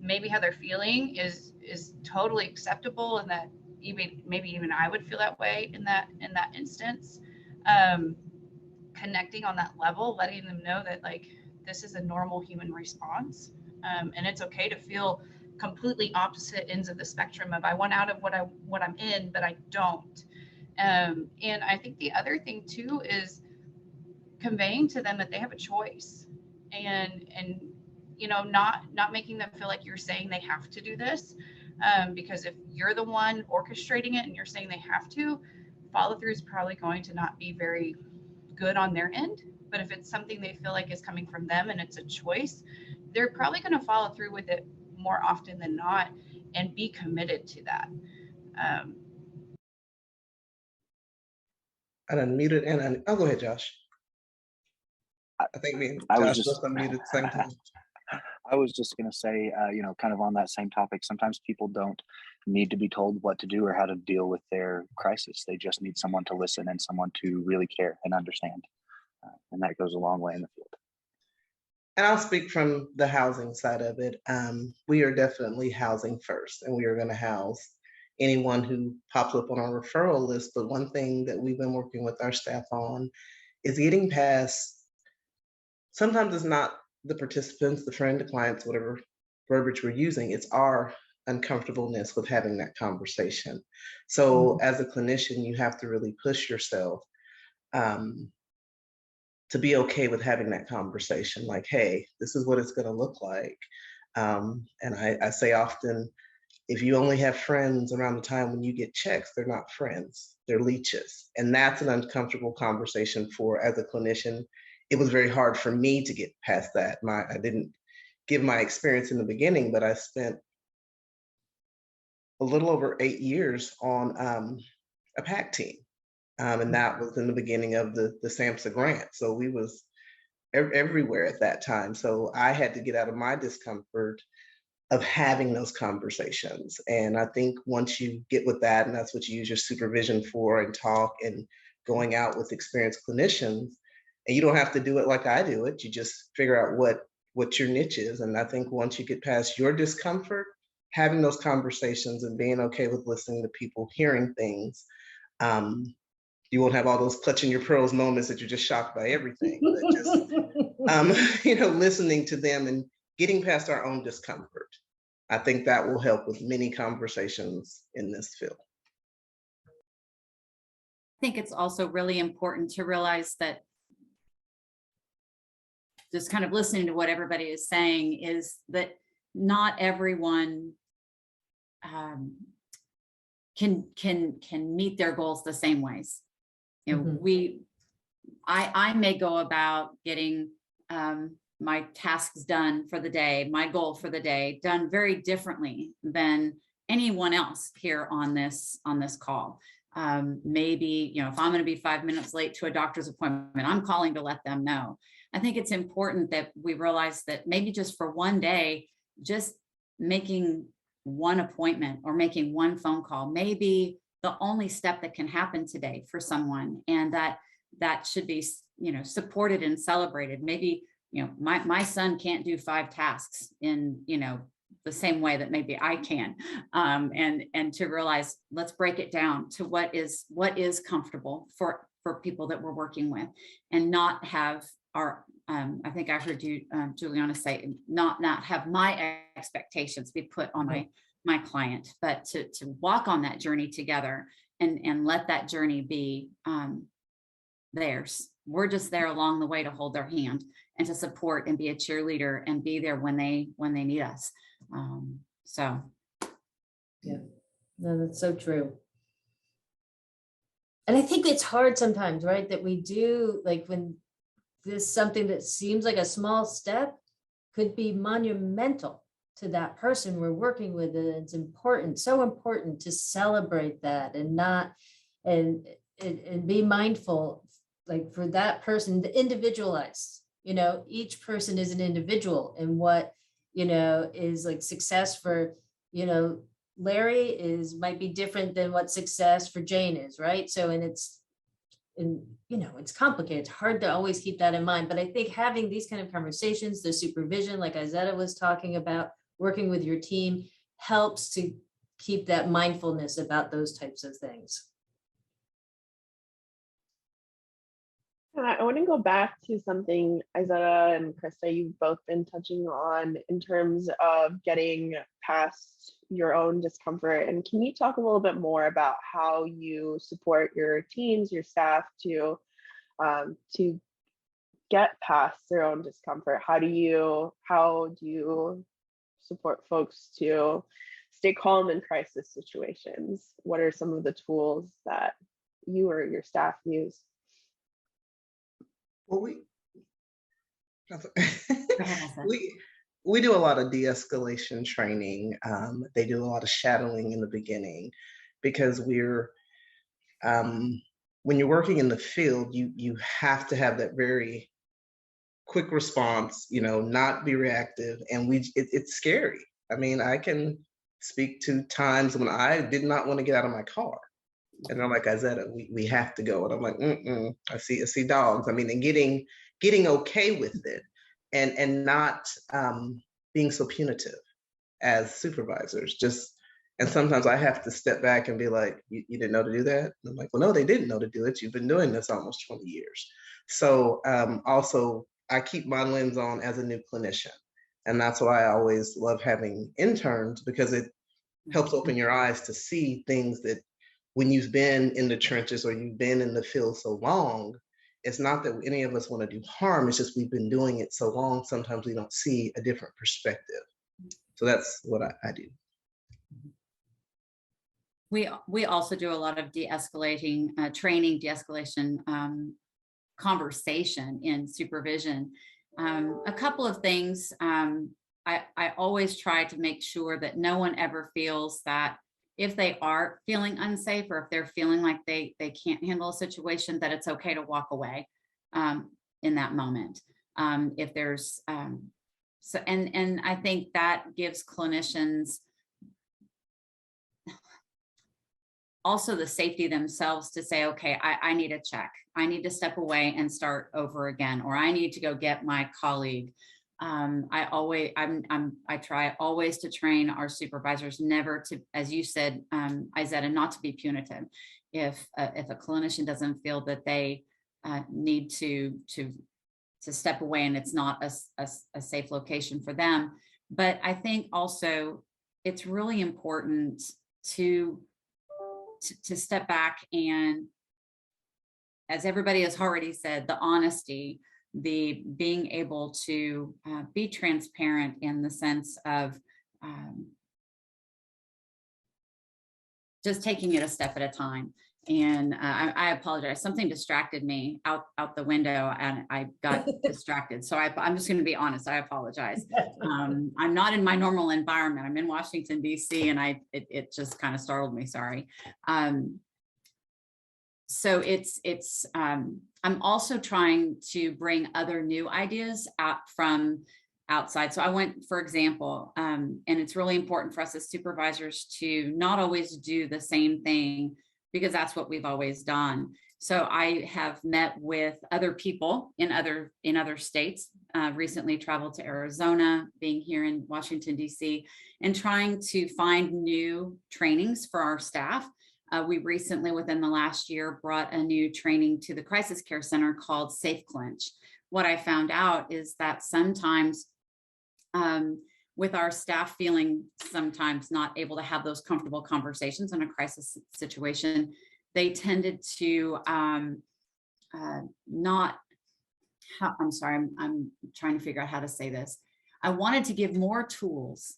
Speaker 5: maybe how they're feeling is totally acceptable, and that maybe even I would feel that way in that instance. Connecting on that level, letting them know that like this is a normal human response, and it's okay to feel completely opposite ends of the spectrum of I want out of what I'm in, but I don't. And I think the other thing too is conveying to them that they have a choice, and not making them feel like you're saying they have to do this, because if you're the one orchestrating it and you're saying they have to, follow through is probably going to not be very good on their end. But if it's something they feel like is coming from them and it's a choice, they're probably going to follow through with it more often than not and be committed to that.
Speaker 2: I unmuted and I'll go ahead, Josh. I think me and Josh both unmuted at the same time.
Speaker 3: I was just going to say, kind of on that same topic, sometimes people don't need to be told what to do or how to deal with their crisis. They just need someone to listen and someone to really care and understand. And that goes a long way in the field.
Speaker 2: And I'll speak from the housing side of it. We are definitely housing first, and we are going to house anyone who pops up on our referral list. But one thing that we've been working with our staff on is getting past, sometimes it's not the participants, the friend, the clients, whatever verbiage we're using, it's our uncomfortableness with having that conversation. So as a clinician, you have to really push yourself to be okay with having that conversation. Like, hey, this is what it's going to look like. And I say often, if you only have friends around the time when you get checks, they're not friends, they're leeches. And that's an uncomfortable conversation for, as a clinician, it was very hard for me to get past that. I didn't give my experience in the beginning, but I spent a little over 8 years on a PAC team. And that was in the beginning of the SAMHSA grant. So we was everywhere at that time. So I had to get out of my discomfort of having those conversations. And I think once you get with that, and that's what you use your supervision for, and talk and going out with experienced clinicians, and you don't have to do it like I do it, you just figure out what your niche is. And I think once you get past your discomfort, having those conversations and being okay with listening to people, hearing things, you won't have all those clutching your pearls moments that you're just shocked by everything, but just listening to them and getting past our own discomfort. I think that will help with many conversations in this field.
Speaker 6: I think it's also really important to realize that just kind of listening to what everybody is saying is that not everyone can meet their goals the same ways. I may go about getting my tasks done for the day, my goal for the day done very differently than anyone else here on this call. Maybe, if I'm going to be 5 minutes late to a doctor's appointment, I'm calling to let them know. I think it's important that we realize that maybe just for one day, just making one appointment or making one phone call may be the only step that can happen today for someone, and that should be, supported and celebrated. Maybe, my son can't do 5 tasks in, the same way that maybe I can, and to realize, let's break it down to what is comfortable for people that we're working with, and not have our, I think I heard you, Juliana, say, not have my expectations be put on my client, but to walk on that journey together, and let that journey be theirs. We're just there along the way to hold their hand and to support and be a cheerleader and be there when they need us. So
Speaker 4: yeah, no, that's so true. And I think it's hard sometimes, right? That we do, like, when this something that seems like a small step could be monumental to that person we're working with. And it's important, so important to celebrate that, and not, and be mindful, like, for that person, the individualized, each person is an individual, and what, is like success for, Larry might be different than what success for Jane is, right? So, it's complicated. It's hard to always keep that in mind. But I think having these kind of conversations, the supervision, like Izetta was talking about, working with your team, helps to keep that mindfulness about those types of things.
Speaker 1: I want to go back to something Izetta and Krista, you've both been touching on in terms of getting past your own discomfort. And can you talk a little bit more about how you support your teams, your staff to get past their own discomfort? How do you support folks to stay calm in crisis situations? What are some of the tools that you or your staff use?
Speaker 2: Well, we do a lot of de-escalation training. They do a lot of shadowing in the beginning, because we're when you're working in the field, you have to have that very quick response, not be reactive, and it's scary. I mean, I can speak to times when I did not want to get out of my car. And I'm like, Izetta, we have to go. And I'm like, I see dogs. I mean, and getting okay with it, and not being so punitive as supervisors. And sometimes I have to step back and be like, you didn't know to do that? And I'm like, well, no, they didn't know to do it. You've been doing this almost 20 years. So also, I keep my lens on as a new clinician. And that's why I always love having interns, because it helps open your eyes to see things that, when you've been in the trenches or you've been in the field so long, it's not that any of us want to do harm. It's just we've been doing it so long, sometimes we don't see a different perspective. So that's what I do.
Speaker 6: We also do a lot of de-escalating training, de-escalation conversation in supervision. A couple of things. I always try to make sure that no one ever feels that if they are feeling unsafe, or if they're feeling like they can't handle a situation, that it's okay to walk away in that moment. If there's and I think that gives clinicians also the safety themselves to say, okay, I need a check. I need to step away and start over again, or I need to go get my colleague. I try always to train our supervisors never to, as you said, Izetta, not to be punitive. If a clinician doesn't feel that they need to step away and it's not a safe location for them. But I think also it's really important to step back, and, as everybody has already said, the honesty, the being able to be transparent in the sense of just taking it a step at a time. And I apologize. Something distracted me out the window, and I got distracted. So I'm just going to be honest. I apologize. I'm not in my normal environment. I'm in Washington, D.C., and it just kind of startled me. Sorry. So I'm also trying to bring other new ideas out from outside. So I went, for example, and it's really important for us as supervisors to not always do the same thing because that's what we've always done. So I have met with other people in other states, recently traveled to Arizona, being here in Washington, D.C., and trying to find new trainings for our staff. We recently, within the last year, brought a new training to the crisis care center called Safe Clinch. What I found out is that sometimes with our staff feeling sometimes not able to have those comfortable conversations in a crisis situation, they tended to not, I'm sorry, I'm trying to figure out how to say this. I wanted to give more tools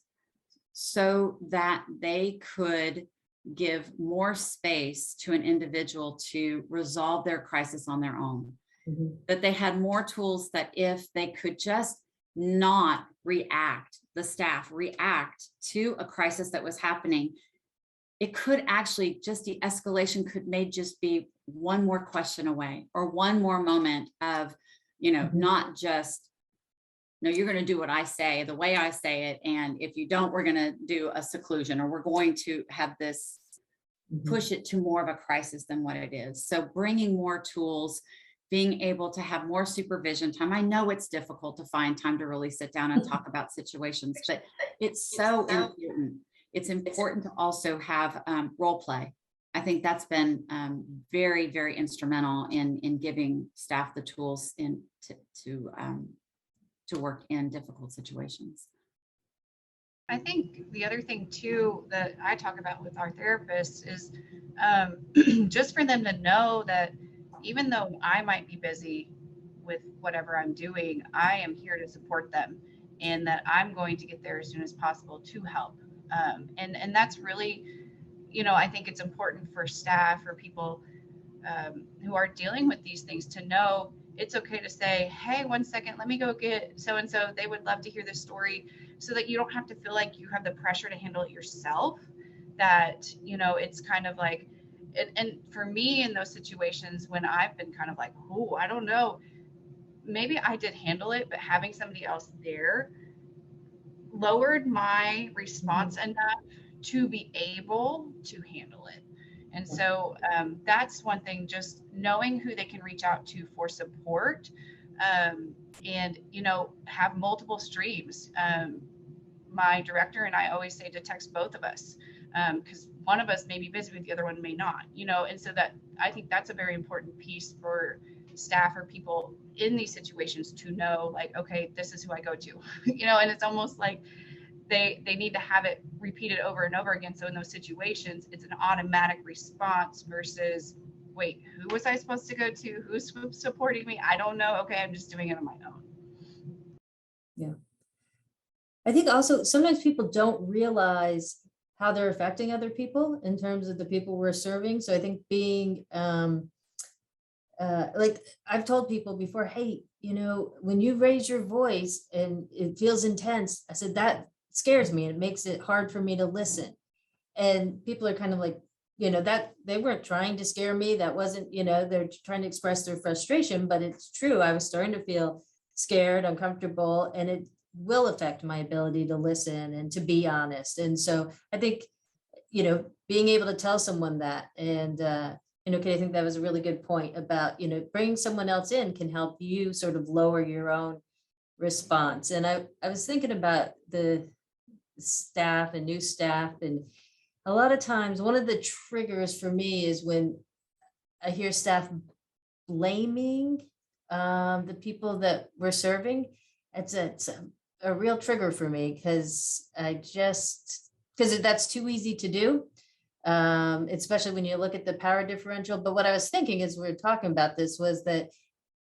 Speaker 6: so that they could give more space to an individual to resolve their crisis on their own.
Speaker 4: Mhm.
Speaker 6: That they had more tools that if they could just not react, the staff react to a crisis that was happening, it could actually just de-escalation may just be one more question away, or one more moment of, not just, no, you're going to do what I say, the way I say it. And if you don't, we're going to do a seclusion, or we're going to have this, push it to more of a crisis than what it is. So bringing more tools, being able to have more supervision time. I know it's difficult to find time to really sit down and talk about situations, but it's so important. It's important to also have role play. I think that's been very, very instrumental in giving staff the tools to work in difficult situations.
Speaker 5: I think the other thing too that I talk about with our therapists is just for them to know that even though I might be busy with whatever I'm doing, I am here to support them, and that I'm going to get there as soon as possible to help. And that's really, I think it's important for staff or people who are dealing with these things to know it's okay to say, hey, 1 second, let me go get so-and-so. They would love to hear this story, so that you don't have to feel like you have the pressure to handle it yourself. That, it's kind of like, and for me in those situations when I've been kind of like, oh, I don't know, maybe I did handle it, but having somebody else there lowered my response enough to be able to handle it. And so that's one thing, just knowing who they can reach out to for support, and, have multiple streams. My director and I always say to text both of us, because one of us may be busy, but the other one may not, and so that, I think that's a very important piece for staff or people in these situations to know, like, okay, this is who I go to, and it's almost like they need to have it repeated over and over again. So in those situations, it's an automatic response versus, wait, who was I supposed to go to? Who's supporting me? I don't know. Okay, I'm just doing it on my own.
Speaker 4: Yeah. I think also sometimes people don't realize how they're affecting other people in terms of the people we're serving. So I think being like I've told people before, hey, when you raise your voice and it feels intense, I said, that scares me. It makes it hard for me to listen. And people are kind of like, that they weren't trying to scare me. That wasn't, they're trying to express their frustration, but it's true. I was starting to feel scared, uncomfortable, and it will affect my ability to listen and to be honest. And so I think, being able to tell someone that, and, okay, I think that was a really good point about, bringing someone else in can help you sort of lower your own response. And I was thinking about the staff and new staff, and a lot of times one of the triggers for me is when I hear staff blaming the people that we're serving. It's a real trigger for me, because because that's too easy to do, especially when you look at the power differential. But what I was thinking as we were talking about this was that,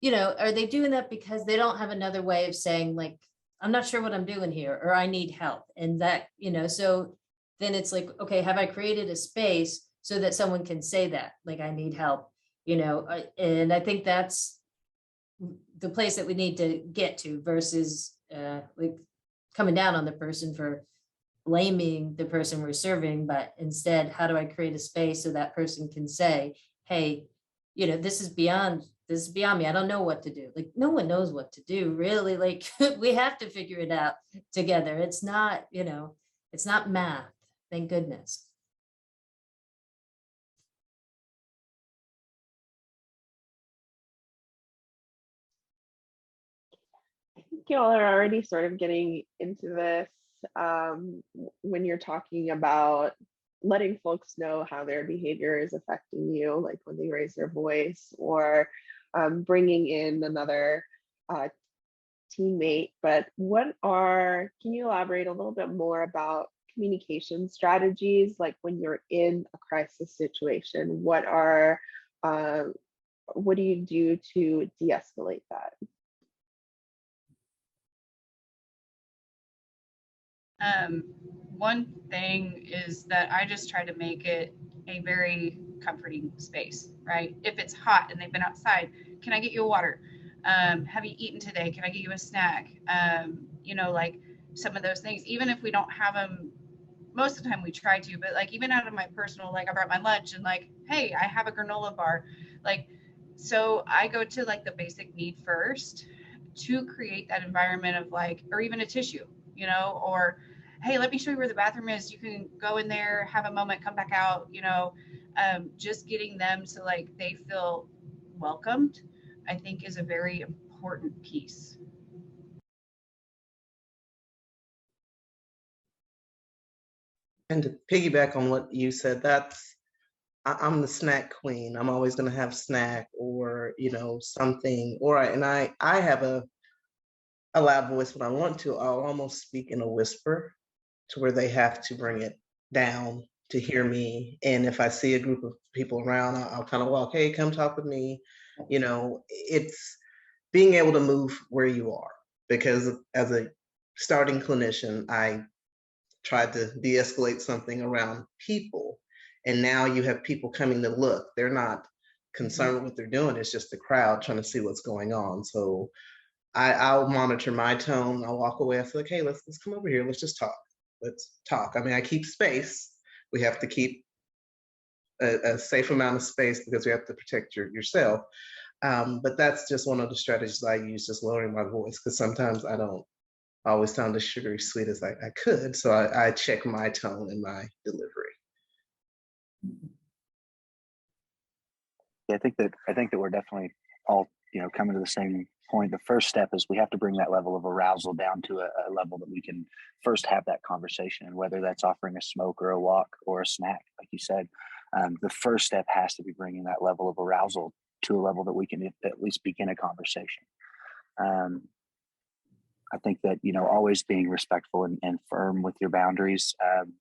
Speaker 4: are they doing that because they don't have another way of saying, like, I'm not sure what I'm doing here, or I need help. And that, so then it's like, okay, have I created a space so that someone can say that, like, I need help, and I think that's the place that we need to get to, versus like coming down on the person for blaming the person we're serving, but instead, how do I create a space so that person can say, hey, this is beyond me. I don't know what to do. Like, no one knows what to do, really. Like, we have to figure it out together. It's not, it's not math, thank goodness.
Speaker 1: you all are already sort of getting into this when you're talking about letting folks know how their behavior is affecting you, like when they raise their voice or bringing in another teammate. But can you elaborate a little bit more about communication strategies, like when you're in a crisis situation? What do you do to de-escalate that?
Speaker 5: One thing is that I just try to make it a very comforting space, right? If it's hot and they've been outside, can I get you a water? Have you eaten today? Can I get you a snack? Like some of those things, even if we don't have them, most of the time we try to, but like even out of my personal, like I brought my lunch and like, hey, I have a granola bar. Like, so I go to like the basic need first to create that environment of like, or even a tissue, or hey, let me show you where the bathroom is. You can go in there, have a moment, come back out, just getting them to like they feel welcomed, I think is a very important piece.
Speaker 2: And to piggyback on what you said, I'm the snack queen. I'm always going to have snack or, something, I have a loud voice when I want to. I'll almost speak in a whisper to where they have to bring it down to hear me. And if I see a group of people around, I'll kind of walk, hey, come talk with me. It's being able to move where you are, because as a starting clinician, I tried to de-escalate something around people. And now you have people coming to look. They're not concerned with what they're doing. It's just the crowd trying to see what's going on. So I'll monitor my tone. I'll walk away. I feel like, hey, let's come over here. Let's just talk. Let's talk. I mean, I keep space. We have to keep a safe amount of space because we have to protect yourself. But that's just one of the strategies I use, just lowering my voice, because sometimes I don't always sound as sugary sweet as I could. So I check my tone and my delivery.
Speaker 3: Yeah, I think that we're definitely all, coming to the same point. The first step is we have to bring that level of arousal down to a level that we can first have that conversation, and whether that's offering a smoke or a walk or a snack, like you said, the first step has to be bringing that level of arousal to a level that we can at least begin a conversation. I think that, always being respectful and firm with your boundaries,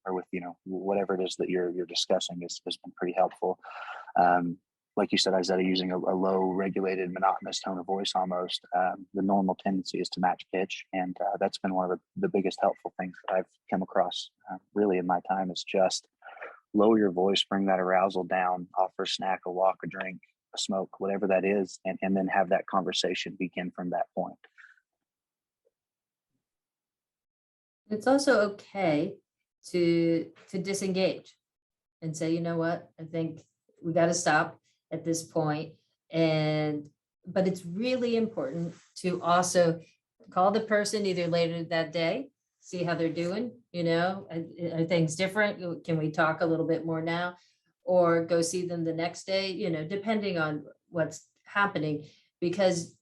Speaker 3: or with, whatever it is that you're discussing has been pretty helpful. Like you said, Isaiah, using a low regulated monotonous tone of voice almost. The normal tendency is to match pitch. And that's been one of the biggest helpful things that I've come across really in my time, is just lower your voice, bring that arousal down, offer a snack, a walk, a drink, a smoke, whatever that is, and then have that conversation begin from that point.
Speaker 4: It's also okay to disengage and say, you know what, I think we got to stop at this point. But it's really important to also call the person either later that day, see how they're doing, are things different? Can we talk a little bit more now? Or go see them the next day, depending on what's happening, because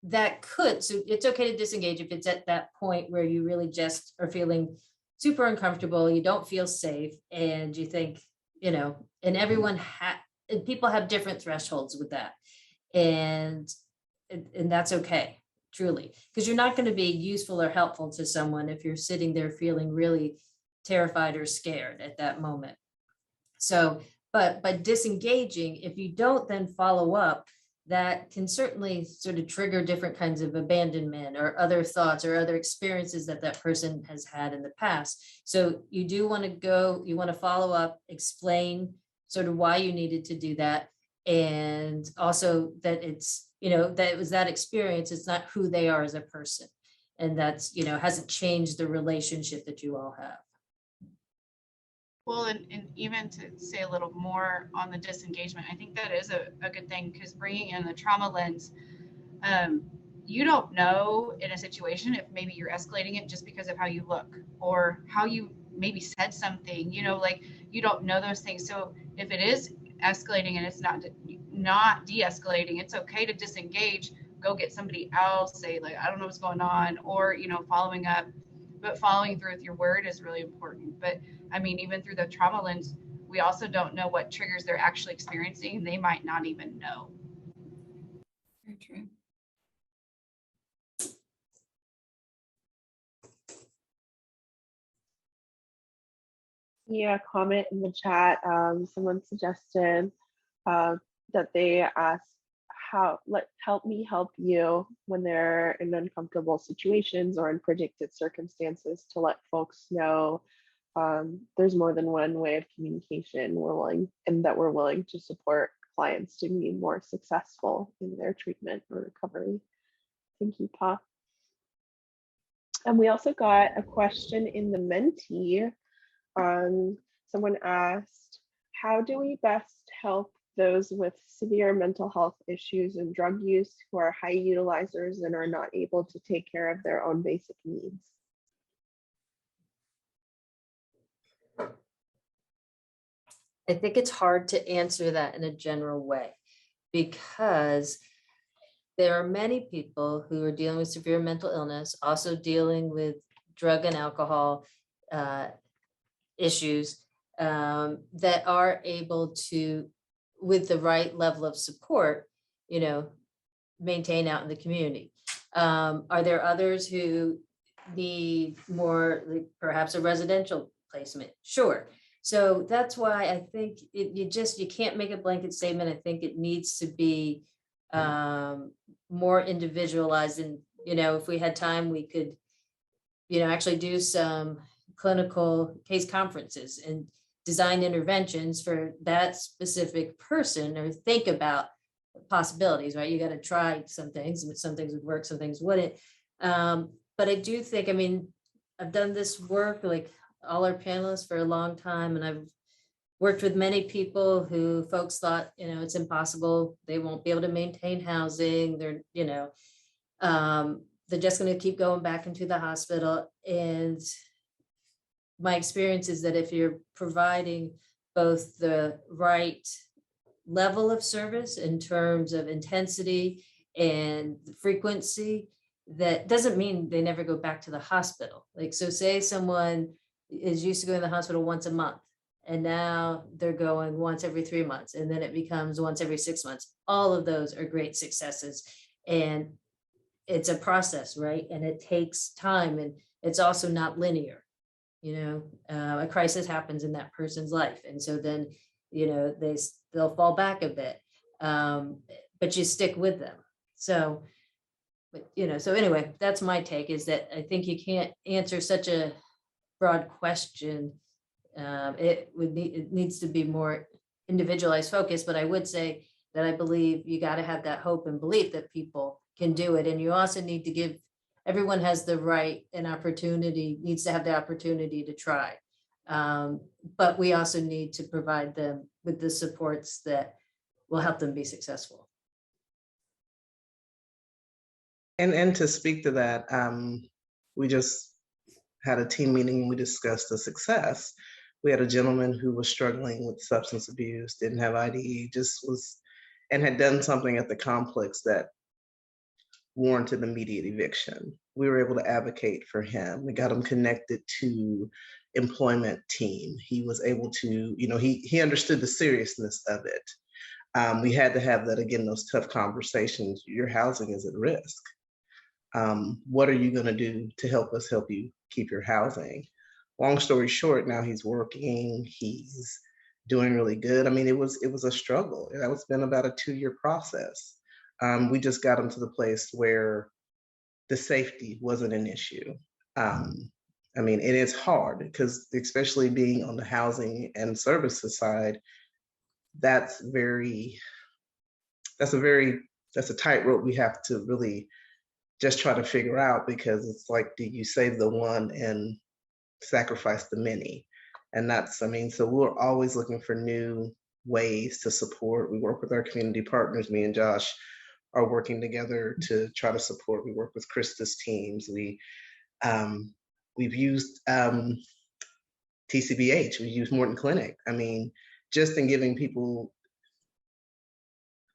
Speaker 4: so it's okay to disengage if it's at that point where you really just are feeling super uncomfortable, you don't feel safe, and you think, and everyone and people have different thresholds with that. And that's okay, truly, because you're not going to be useful or helpful to someone if you're sitting there feeling really terrified or scared at that moment. So, but by disengaging, if you don't then follow up, that can certainly sort of trigger different kinds of abandonment or other thoughts or other experiences that person has had in the past. So you do want to follow up, explain sort of why you needed to do that. And also that it's, that it was that experience, it's not who they are as a person. And that's, hasn't changed the relationship that you all have.
Speaker 5: Well, and even to say a little more on the disengagement, I think that is a good thing, because bringing in the trauma lens, you don't know in a situation if maybe you're escalating it just because of how you look or how you maybe said something, like you don't know those things. So if it is escalating and it's not de-escalating, it's okay to disengage, go get somebody else, say like, I don't know what's going on, or, following up, but following through with your word is really important. But I mean, even through the trauma lens, we also don't know what triggers they're actually experiencing, and they might not even know.
Speaker 6: Very true.
Speaker 1: Yeah, comment in the chat. Someone suggested that they asked help me help you when they're in uncomfortable situations or unpredicted circumstances, to let folks know there's more than one way of communication that we're willing to support clients to be more successful in their treatment or recovery. Thank you, Pa. And we also got a question in the Menti. Someone asked, how do we best help those with severe mental health issues and drug use who are high utilizers and are not able to take care of their own basic needs?
Speaker 4: I think it's hard to answer that in a general way, because there are many people who are dealing with severe mental illness, also dealing with drug and alcohol issues, that are able to, with the right level of support, maintain out in the community. Are there others who need more, like perhaps a residential placement? Sure. So that's why I think you can't make a blanket statement. I think it needs to be more individualized. And, if we had time, we could, actually do some clinical case conferences and design interventions for that specific person, or think about possibilities, right? You got to try some things would work, some things wouldn't. But I do think, I've done this work, like all our panelists, for a long time, and I've worked with many people who folks thought, it's impossible. They won't be able to maintain housing. They're just going to keep going back into the hospital. And my experience is that if you're providing both the right level of service in terms of intensity and frequency, that doesn't mean they never go back to the hospital. Like, so say someone is used to going to the hospital once a month, and now they're going once every 3 months, and then it becomes once every 6 months. All of those are great successes. And it's a process, right? And it takes time, and it's also not linear. A crisis happens in that person's life. And so then, they'll fall back a bit, but you stick with them. So, so anyway, that's my take, is that I think you can't answer such a broad question. It needs to be more individualized focus, but I would say that I believe you got to have that hope and belief that people can do it. And you also need to give, everyone has the right and opportunity, needs to have the opportunity to try. But we also need to provide them with the supports that will help them be successful.
Speaker 2: And to speak to that, we just had a team meeting and we discussed the success. We had a gentleman who was struggling with substance abuse, didn't have ID, and had done something at the complex that warranted immediate eviction. We were able to advocate for him. We got him connected to employment team. He was able to, he understood the seriousness of it. We had to have that, again, those tough conversations. Your housing is at risk. What are you going to do to help us help you keep your housing? Long story short, now he's working, he's doing really good. It was a struggle. It's been about a 2-year process. We just got him to the place where the safety wasn't an issue. And it's hard because, especially being on the housing and services side, that's a tightrope we have to really just try to figure out, because it's like, do you save the one and sacrifice the many? And so we're always looking for new ways to support. We work with our community partners. Me and Josh are working together to try to support. We work with Krista's teams. We've used TCBH, we use Morton Clinic. Just in giving people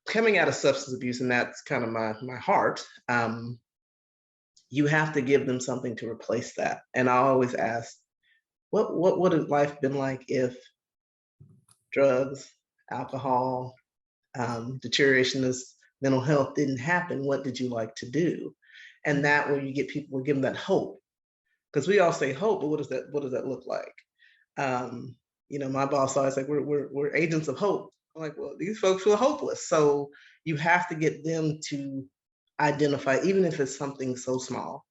Speaker 2: coming out of substance abuse, and that's kind of my heart, you have to give them something to replace that. And I always ask, what would have life been like if drugs, alcohol, deterioration of mental health didn't happen? What did you like to do? And that way you get people, we give them that hope. Because we all say hope, but what does that look like? My boss always like, we're agents of hope. I'm like, well, these folks feel hopeless. So you have to get them to identify, even if it's something so small.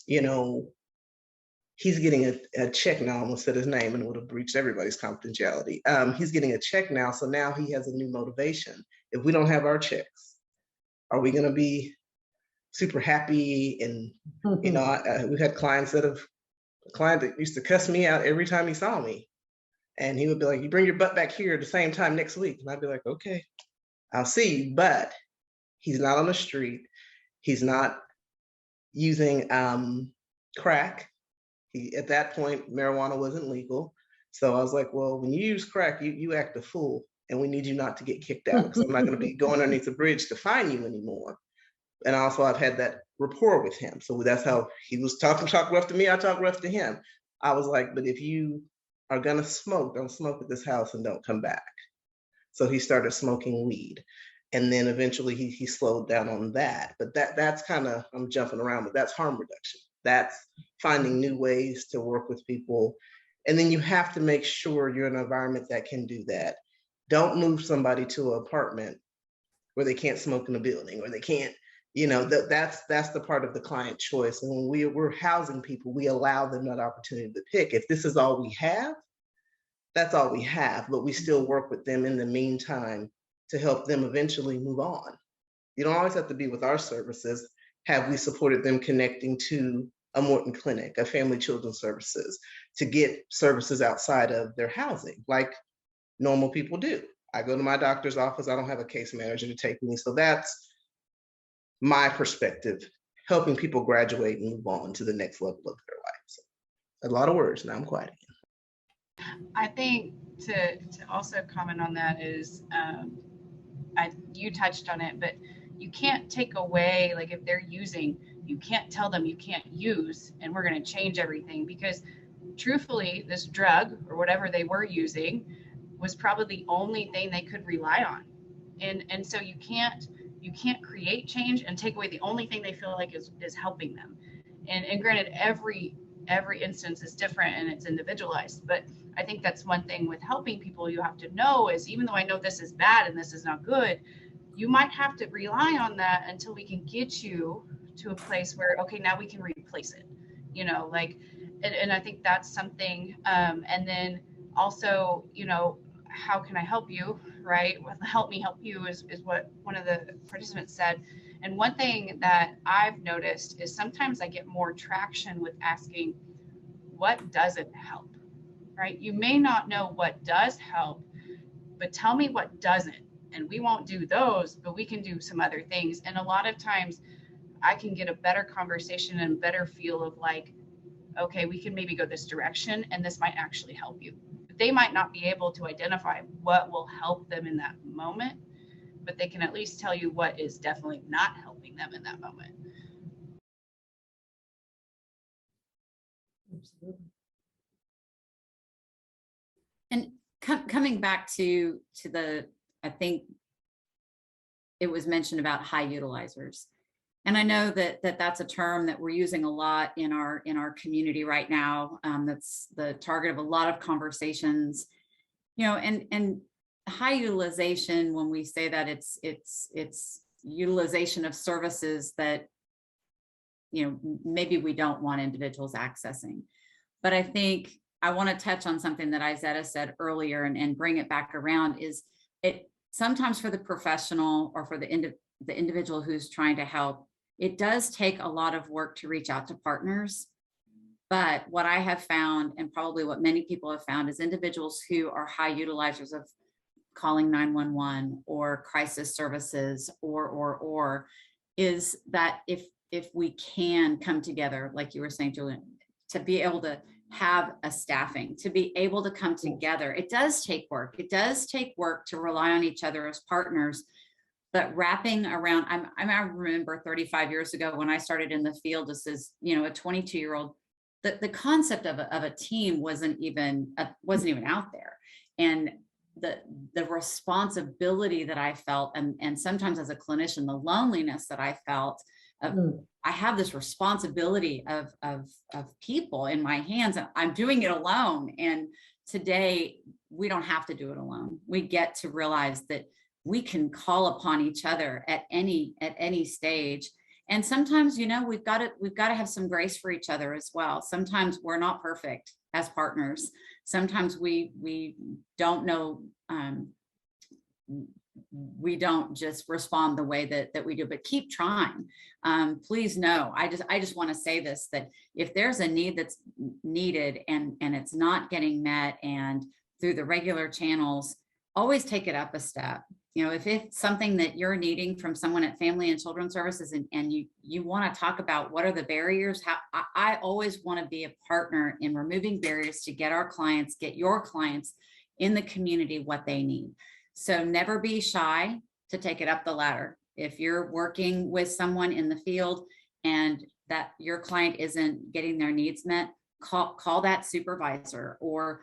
Speaker 2: He's getting a check now. I almost said his name and it would have breached everybody's confidentiality. He's getting a check now, so now he has a new motivation. If we don't have our checks, are we going to be super happy? And we've had clients a client that used to cuss me out every time he saw me, and he would be like, "You bring your butt back here at the same time next week," and I'd be like, "Okay, I'll see you." But he's not on the street. He's not using crack. At that point, marijuana wasn't legal. So I was like, well, when you use crack, you act a fool, and we need you not to get kicked out, because I'm not going to be going underneath the bridge to find you anymore. And also, I've had that rapport with him. So that's how he was talk rough to me. I talk rough to him. I was like, but if you are going to smoke, don't smoke at this house and don't come back. So he started smoking weed. And then eventually he slowed down on that. But that's kind of, I'm jumping around, but that's harm reduction. That's finding new ways to work with people. And then you have to make sure you're in an environment that can do that. Don't move somebody to an apartment where they can't smoke in the building, or they can't, that's the part of the client choice. And when we're housing people, we allow them that opportunity to pick. If this is all we have, that's all we have, but we still work with them in the meantime to help them eventually move on. You don't always have to be with our services. Have we supported them connecting to a Morton clinic, a family children's services, to get services outside of their housing, like normal people do? I go to my doctor's office, I don't have a case manager to take me. So that's my perspective, helping people graduate and move on to the next level of their life. So, a lot of words, now I'm quiet again.
Speaker 5: I think to also comment on that is, you touched on it, but you can't take away, like if they're using, you can't tell them you can't use and we're going to change everything, because truthfully, this drug or whatever they were using was probably the only thing they could rely on. And so you can't create change and take away the only thing they feel like is helping them. And granted, every instance is different and it's individualized, but I think that's one thing with helping people you have to know is, even though I know this is bad and this is not good, you might have to rely on that until we can get you to a place where, okay, now we can replace it, and I think that's something. And then also, how can I help you, right? Help me help you is what one of the participants said. And one thing that I've noticed is sometimes I get more traction with asking, what doesn't help, right? You may not know what does help, but tell me what doesn't. And we won't do those, but we can do some other things. And a lot of times I can get a better conversation and better feel of like, okay, we can maybe go this direction and this might actually help you. But they might not be able to identify what will help them in that moment, but they can at least tell you what is definitely not helping them in that moment.
Speaker 6: Absolutely. And coming back to the, I think it was mentioned about high utilizers. And I know that's a term that we're using a lot in our community right now. That's the target of a lot of conversations, and high utilization, when we say that, it's utilization of services that, maybe we don't want individuals accessing. But I think I want to touch on something that Izetta said earlier and bring it back around, is it sometimes for the professional or for the individual who's trying to help, it does take a lot of work to reach out to partners. But what I have found, and probably what many people have found, is individuals who are high utilizers of calling 911 or crisis services or is that if we can come together, like you were saying, Julian, to be able to have a staffing, to be able to come together, it does take work. It does take work to rely on each other as partners. but wrapping around, I remember 35 years ago when I started in the field, just as, you know, a 22-year-old, the concept of a team wasn't even out there. And the responsibility that I felt, and sometimes as a clinician, the loneliness that I felt, I have this responsibility of people in my hands, and I'm doing it alone. And today we don't have to do it alone. We get to realize that we can call upon each other at any stage. And sometimes, you know, we've got to have some grace for each other as well. Sometimes we're not perfect as partners. Sometimes we don't know, we don't just respond the way that we do, but keep trying. Please know, I just want to say this, that if there's a need that's needed and it's not getting met, and through the regular channels, always take it up a step. You know, if it's something that you're needing from someone at Family and Children's Services, and you want to talk about what are the barriers, I always want to be a partner in removing barriers to get your clients in the community what they need. So never be shy to take it up the ladder. If you're working with someone in the field and that your client isn't getting their needs met, call that supervisor, or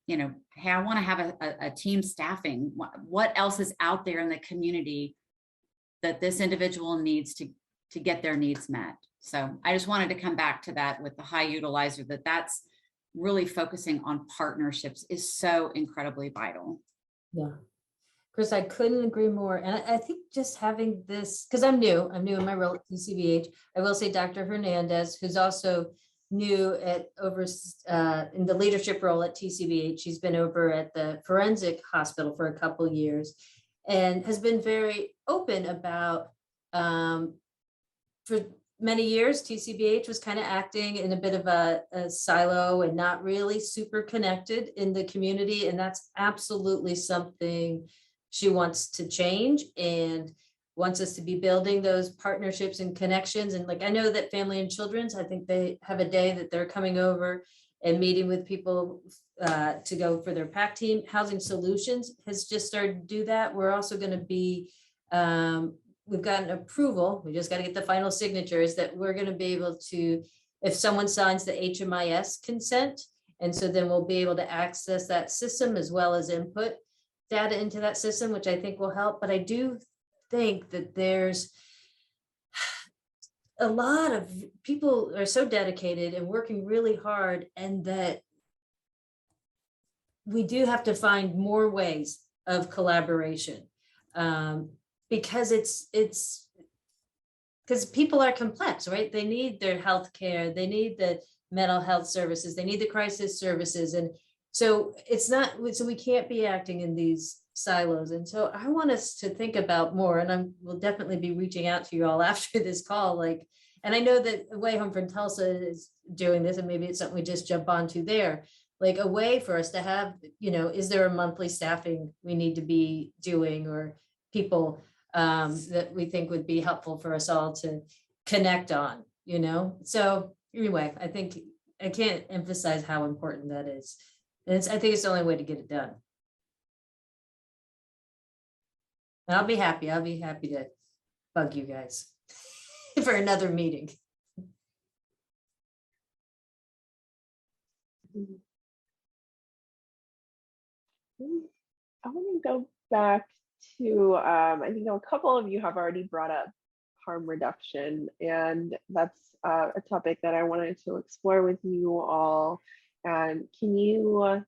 Speaker 6: you know, hey, I want to have a team staffing. What else is out there in the community that this individual needs to get their needs met? So I just wanted to come back to that with the high utilizer, that's really focusing on partnerships is so incredibly vital.
Speaker 4: Yeah, Chris, I couldn't agree more. And I think just having this, because I'm new in my role at TCVH. I will say Dr. Hernandez, who's also new in the leadership role at TCVH. She's been over at the forensic hospital for a couple of years and has been very open about, for many years, TCVH was kind of acting in a bit of a silo and not really super connected in the community. And that's absolutely something she wants to change, and wants us to be building those partnerships and connections. And like, I know that Family and Children's, I think they have a day that they're coming over and meeting with people to go for their PAC team. Housing Solutions has just started to do that. We're also going to be, we've gotten approval. We just got to get the final signatures that we're going to be able to, if someone signs the HMIS consent, and so then we'll be able to access that system as well as input data into that system, which I think will help. But I do think that there's a lot of people are so dedicated and working really hard, and that we do have to find more ways of collaboration, because it's because people are complex, right? They need their health care, they need the mental health services, they need the crisis services. And so it's not, so we can't be acting in these silos. And so I want us to think about more, and we'll definitely be reaching out to you all after this call. Like, and I know that Away Home from Tulsa is doing this, and maybe it's something we just jump onto there, like a way for us to have, you know, is there a monthly staffing we need to be doing, or people that we think would be helpful for us all to connect on, you know? So anyway, I think I can't emphasize how important that is. And I think it's the only way to get it done. And I'll be happy to bug you guys for another meeting.
Speaker 1: I want to go back to, I think a couple of you have already brought up harm reduction, and that's a topic that I wanted to explore with you all. And can you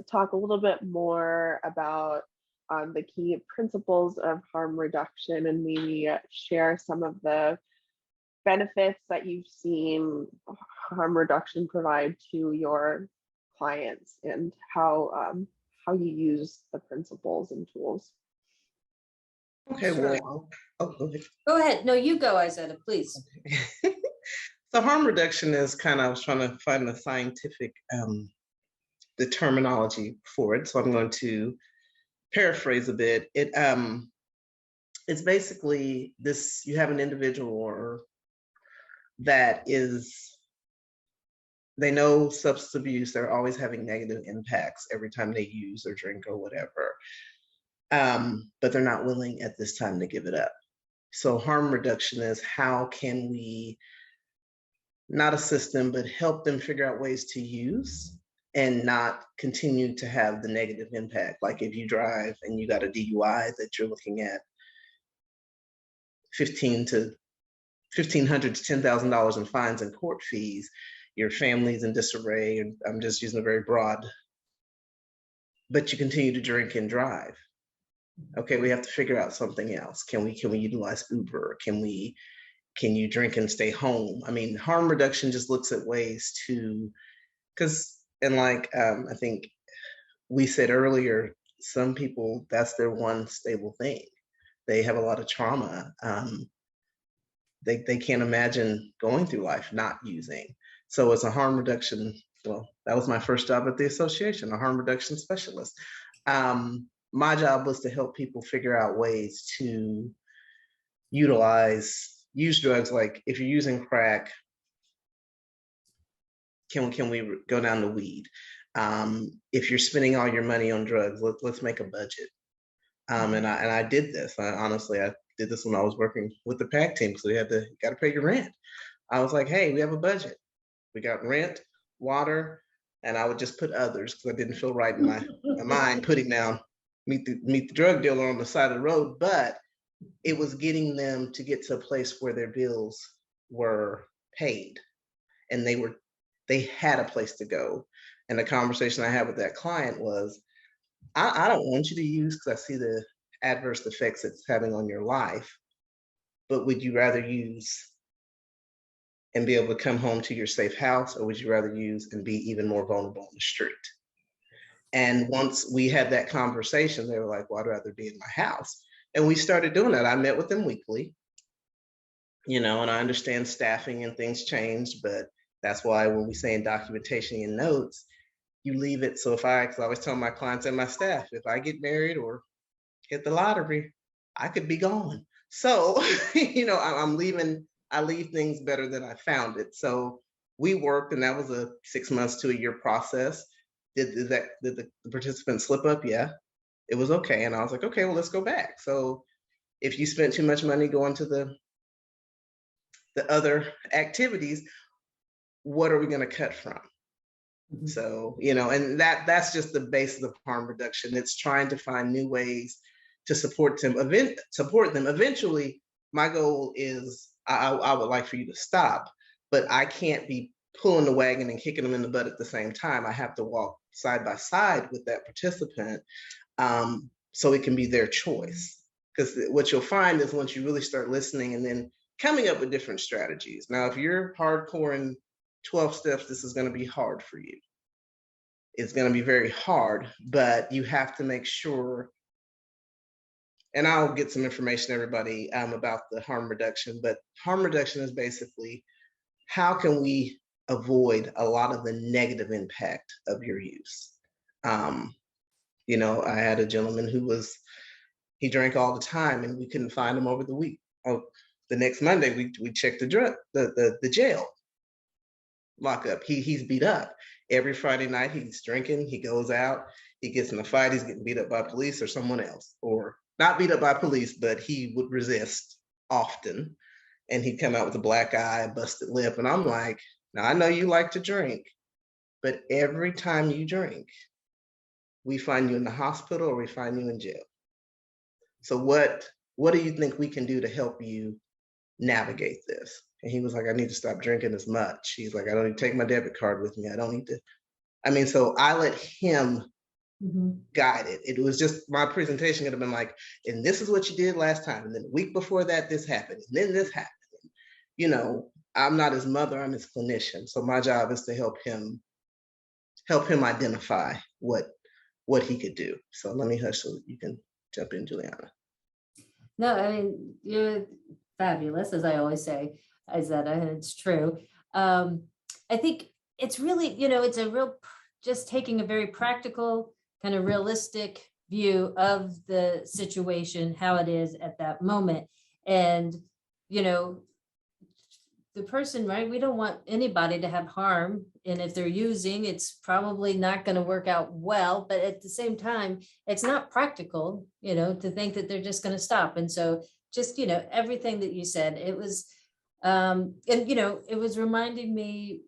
Speaker 1: talk a little bit more about the key principles of harm reduction, and maybe share some of the benefits that you've seen harm reduction provide to your clients, and how you use the principles and tools?
Speaker 2: Okay,
Speaker 4: Sure.
Speaker 2: well, go ahead.
Speaker 4: Go ahead. No, you go, Isetta, please.
Speaker 2: So harm reduction is kind of, I was trying to find the scientific the terminology for it. So I'm going to paraphrase a bit. It's basically this: you have an individual that they know substance abuse, they're always having negative impacts every time they use or drink or whatever. but they're not willing at this time to give it up. So harm reduction is how can we not assist them, but help them figure out ways to use and not continue to have the negative impact. Like if you drive and you got a DUI that you're looking at $1,500 to $10,000 in fines and court fees, your family's in disarray, and I'm just using a very broad, but you continue to drink and drive. Okay, we have to figure out something else. Can we utilize Uber? Can you drink and stay home? I mean, harm reduction just looks at ways to, I think we said earlier, some people, that's their one stable thing. They have a lot of trauma. They can't imagine going through life not using. So it's a harm reduction. Well, that was my first job at the association, a harm reduction specialist. My job was to help people figure out ways to use drugs. Like if you're using crack, can we go down to weed? If you're spending all your money on drugs, let's make a budget. And I did this. I did this when I was working with the PAC team, so you got to pay your rent. I was like, hey, we have a budget. We got rent, water, and I would just put others because I didn't feel right in my mind putting down meet the drug dealer on the side of the road. But it was getting them to get to a place where their bills were paid and they had a place to go. And the conversation I had with that client was, I don't want you to use because I see the adverse effects it's having on your life, but would you rather use and be able to come home to your safe house, or would you rather use and be even more vulnerable on the street? And once we had that conversation, they were like, well, I'd rather be in my house. And we started doing that. I met with them weekly, and I understand staffing and things changed, but that's why when we say in documentation and notes, you leave it. So because I always tell my clients and my staff, if I get married or hit the lottery, I could be gone. So, I leave things better than I found it. So we worked, and that was a 6 months to a year process. Did the participants slip up? Yeah, it was okay. And I was like, okay, well, let's go back. So if you spent too much money going to the other activities, what are we going to cut from? Mm-hmm. So, and that's just the basis of harm reduction. It's trying to find new ways to support them. Eventually, my goal is I would like for you to stop, but I can't be pulling the wagon and kicking them in the butt at the same time. I have to walk side by side with that participant, so it can be their choice. Because what you'll find is once you really start listening and then coming up with different strategies. Now, if you're hardcore in 12 steps, this is going to be hard for you. It's going to be very hard, but you have to make sure, and I'll get some information, everybody, about the harm reduction, but harm reduction is basically how can we avoid a lot of the negative impact of your use. I had a gentleman he drank all the time and we couldn't find him over the week. Oh, the next Monday we checked the jail lockup. He's beat up. Every Friday night he's drinking, he goes out, he gets in a fight, he's getting beat up by police or someone else, or not beat up by police, but he would resist often. And he'd come out with a black eye, a busted lip. And I'm like, now I know you like to drink, but every time you drink, we find you in the hospital or we find you in jail. So what do you think we can do to help you navigate this? And he was like, I need to stop drinking as much. He's like, I don't need to take my debit card with me. I don't need to. So I let him guide it. It was just, my presentation could have been like, and this is what you did last time. And then the week before that, this happened. And then this happened. I'm not his mother, I'm his clinician. So my job is to help him identify what he could do. So let me hush so you can jump in, Juliana.
Speaker 4: No, you're fabulous, as I always say, it's true. I think it's really, it's a real, just taking a very practical, kind of realistic view of the situation, how it is at that moment. And, the person, right? We don't want anybody to have harm. And if they're using, it's probably not going to work out well. But at the same time, it's not practical, to think that they're just going to stop. And so just, everything that you said, it was, and, it was reminding me,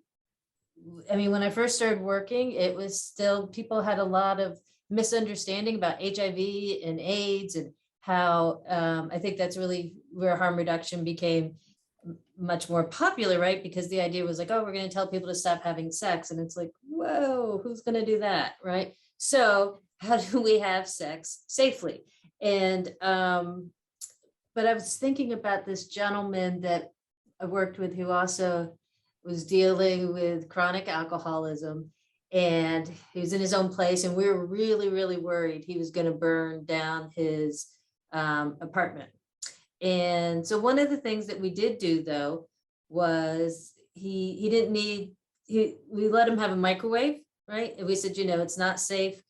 Speaker 4: I mean, when I first started working, it was still, people had a lot of misunderstanding about HIV and AIDS, and how I think that's really where harm reduction became much more popular, right? Because the idea was like, oh, we're going to tell people to stop having sex. And it's like, whoa, who's going to do that, right? So how do we have sex safely? And, but I was thinking about this gentleman that I worked with who also was dealing with chronic alcoholism, and he was in his own place, and we were really, really worried he was going to burn down his apartment. And so one of the things that we did do, though, was we let him have a microwave, right? And we said, it's not safe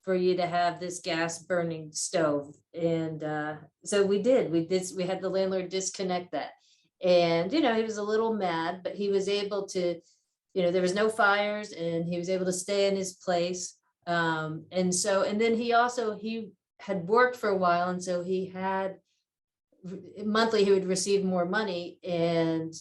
Speaker 4: for you to have this gas burning stove. And so we had the landlord disconnect that. And, he was a little mad, but he was able to, there was no fires, and he was able to stay in his place. And then he had worked for a while. And so he had monthly, he would receive more money. And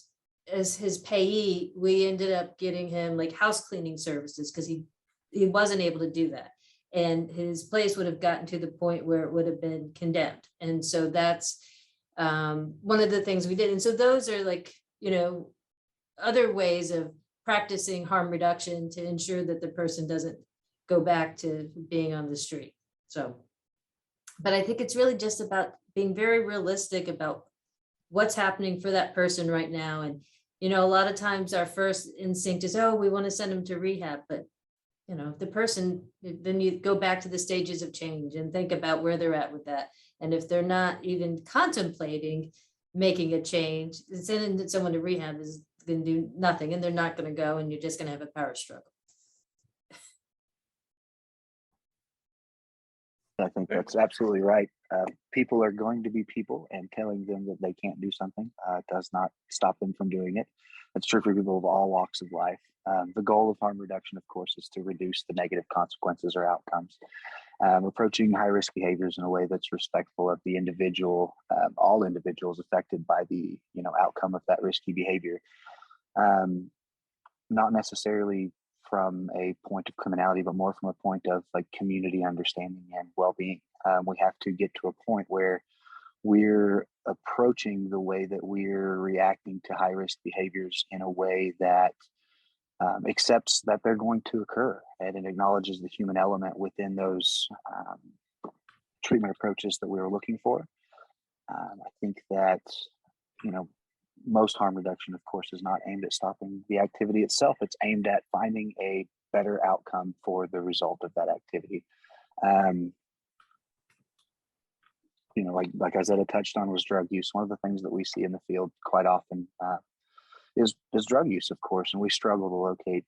Speaker 4: as his payee, we ended up getting him like house cleaning services, because he wasn't able to do that. And his place would have gotten to the point where it would have been condemned. And so that's one of the things we did. And so those are like, other ways of practicing harm reduction to ensure that the person doesn't go back to being on the street. So, but I think it's really just about being very realistic about what's happening for that person right now. And, a lot of times our first instinct is, oh, we want to send them to rehab. But, the person, then you go back to the stages of change and think about where they're at with that. And if they're not even contemplating making a change, sending someone to rehab is going to do nothing, and they're not going to go, and you're just going to have a power struggle.
Speaker 3: I think that's absolutely right. People are going to be people, and telling them that they can't do something does not stop them from doing it. That's true for people of all walks of life. The goal of harm reduction, of course, is to reduce the negative consequences or outcomes. Approaching high-risk behaviors in a way that's respectful of the individual, all individuals affected by the outcome of that risky behavior. Not necessarily from a point of criminality, but more from a point of like community understanding and well-being. We have to get to a point where we're approaching the way that we're reacting to high-risk behaviors in a way that accepts that they're going to occur, and it acknowledges the human element within those treatment approaches that we were looking for. I think that, most harm reduction, of course, is not aimed at stopping the activity itself. It's aimed at finding a better outcome for the result of that activity. Like Isaiah touched on, was drug use. One of the things that we see in the field quite often is drug use, of course, and we struggle to locate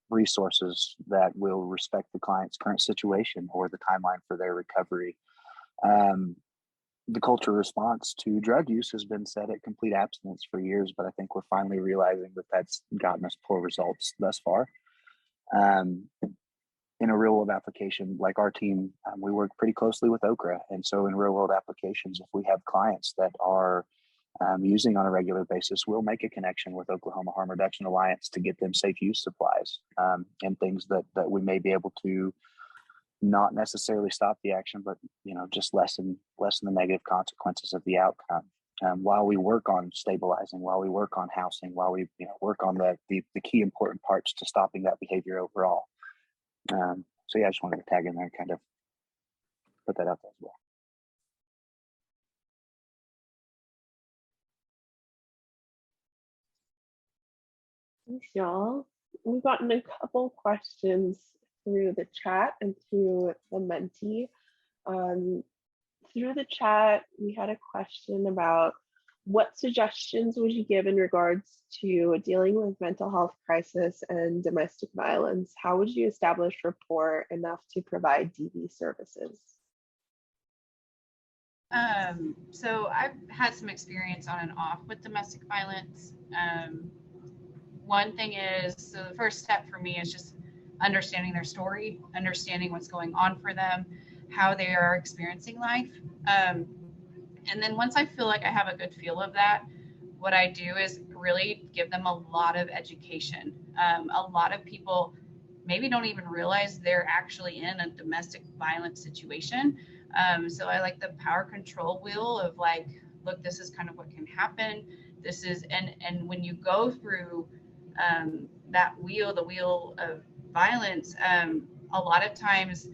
Speaker 3: resources that will respect the client's current situation or the timeline for their recovery. The cultural response to drug use has been set at complete abstinence for years, but I think we're finally realizing that that's gotten us poor results thus far. In a real world application, like our team, we work pretty closely with Okra. And so in real world applications, if we have clients that are using on a regular basis, we'll make a connection with Oklahoma Harm Reduction Alliance to get them safe use supplies and things that we may be able to not necessarily stop the action, but just lessen the negative consequences of the outcome. While we work on stabilizing, while we work on housing, while we work on the key important parts to stopping that behavior overall. So yeah, I just wanted to tag in there and kind of put that out there as well.
Speaker 1: Thanks, y'all. We've gotten a couple questions through the chat and through the Menti. Through the chat, we had a question about what suggestions would you give in regards to dealing with mental health crisis and domestic violence? How would you establish rapport enough to provide DV services?
Speaker 5: So I've had some experience on and off with domestic violence. One thing is, so the first step for me is just understanding their story, understanding what's going on for them, how they are experiencing life. And then once I feel like I have a good feel of that, what I do is really give them a lot of education. A lot of people maybe don't even realize they're actually in a domestic violence situation. So I like the power control wheel of like, look, this is kind of what can happen. This is, and when you go through that wheel, the wheel of violence, a lot of times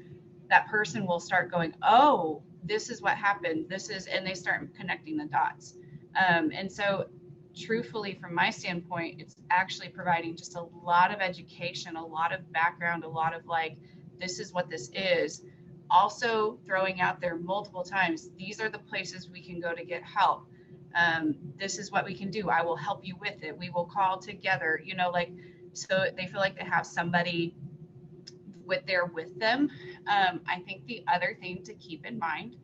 Speaker 5: that person will start going, oh, this is what happened. This is, and they start connecting the dots. And so truthfully, from my standpoint, it's actually providing just a lot of education, a lot of background, a lot of like, this is what this is. Also throwing out there multiple times, these are the places we can go to get help. This is what we can do. I will help you with it. We will call together, you know, like, so they feel like they have somebody with them. I think the other thing to keep in mind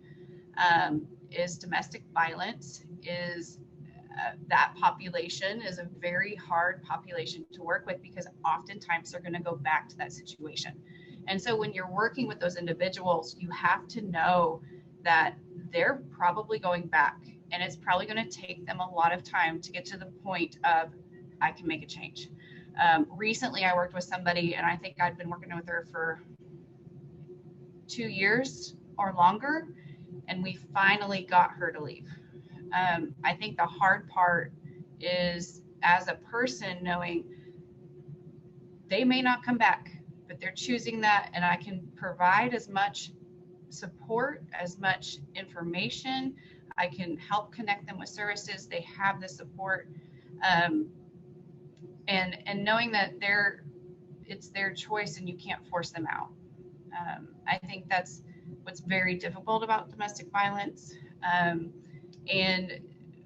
Speaker 5: is domestic violence is that population is a very hard population to work with because oftentimes they're going to go back to that situation. And so when you're working with those individuals, you have to know that they're probably going back, and it's probably going to take them a lot of time to get to the point of, I can make a change. Recently, I worked with somebody, and I think I'd been working with her for 2 years or longer, and we finally got her to leave. I think the hard part is, as a person, knowing they may not come back, but they're choosing that, and I can provide as much support, as much information. I can help connect them with services. They have the support. And knowing that it's their choice and you can't force them out. I think that's what's very difficult about domestic violence. And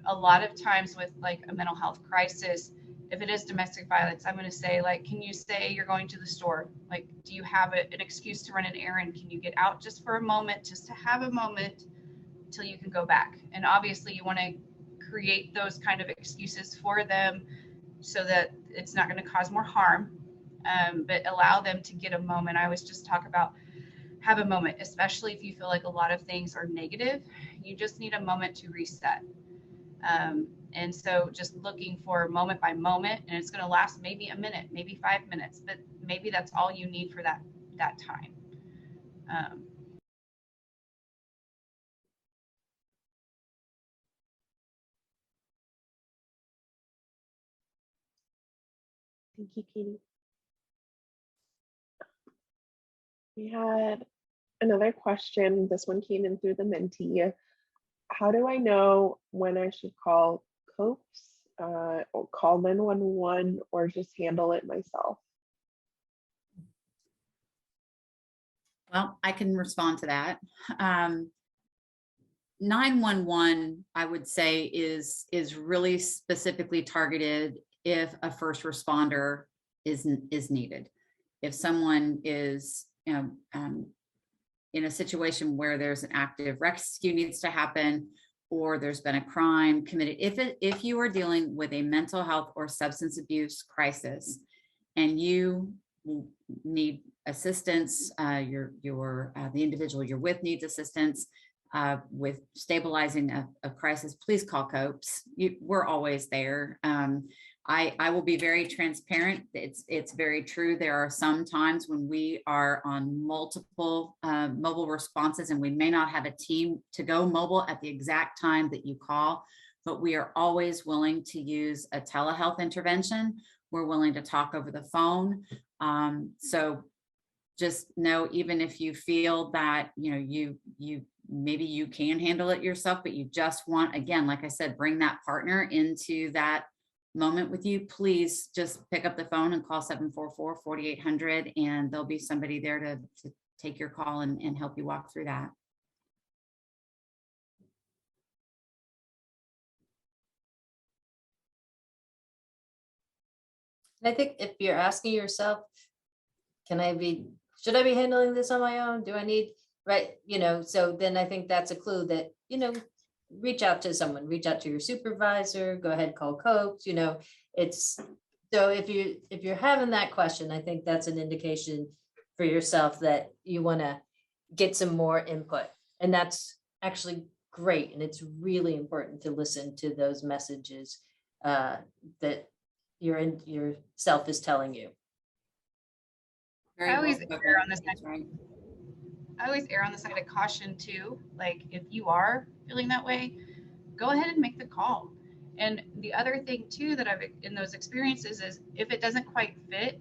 Speaker 5: a lot of times with like a mental health crisis, if it is domestic violence, I'm going to say, like, can you say you're going to the store? Like, do you have an excuse to run an errand? Can you get out just for a moment, just to have a moment till you can go back? And obviously you want to create those kind of excuses for them so that it's not going to cause more harm, but allow them to get a moment. I always just talk about have a moment, especially if you feel like a lot of things are negative. You just need a moment to reset. And so just looking for moment by moment, and it's going to last maybe a minute, maybe 5 minutes, but maybe that's all you need for that time.
Speaker 1: Thank you, Katie. We had another question. This one came in through the Menti. How do I know when I should call COPES, or call 911, or just handle it myself?
Speaker 6: Well, I can respond to that. 911, I would say, is really specifically targeted if a first responder is needed. If someone is in a situation where there's an active rescue needs to happen, or there's been a crime committed, if you are dealing with a mental health or substance abuse crisis and you need assistance, the individual you're with needs assistance with stabilizing a crisis, please call COPES. We're always there. I will be very transparent. It's very true. There are some times when we are on multiple mobile responses and we may not have a team to go mobile at the exact time that you call, but we are always willing to use a telehealth intervention. We're willing to talk over the phone. So just know, even if you feel that, you maybe you can handle it yourself, but you just want, again, like I said, bring that partner into that moment with you, please just pick up the phone and call 744-4800, and there'll be somebody there to take your call and help you walk through that.
Speaker 4: I think if you're asking yourself, should I be handling this on my own? Do I need right? So then I think that's a clue that, reach out to someone, reach out to your supervisor, go ahead, call coach, it's, so if you're having that question, I think that's an indication for yourself that you want to get some more input. And that's actually great. And it's really important to listen to those messages that yourself is telling you.
Speaker 6: Very
Speaker 5: I always
Speaker 6: well spoken.
Speaker 5: err on the
Speaker 6: That's
Speaker 5: side.
Speaker 6: right.
Speaker 5: I always err on the side of caution too. Like if you are feeling that way, go ahead and make the call. And the other thing too that I've in those experiences is if it doesn't quite fit,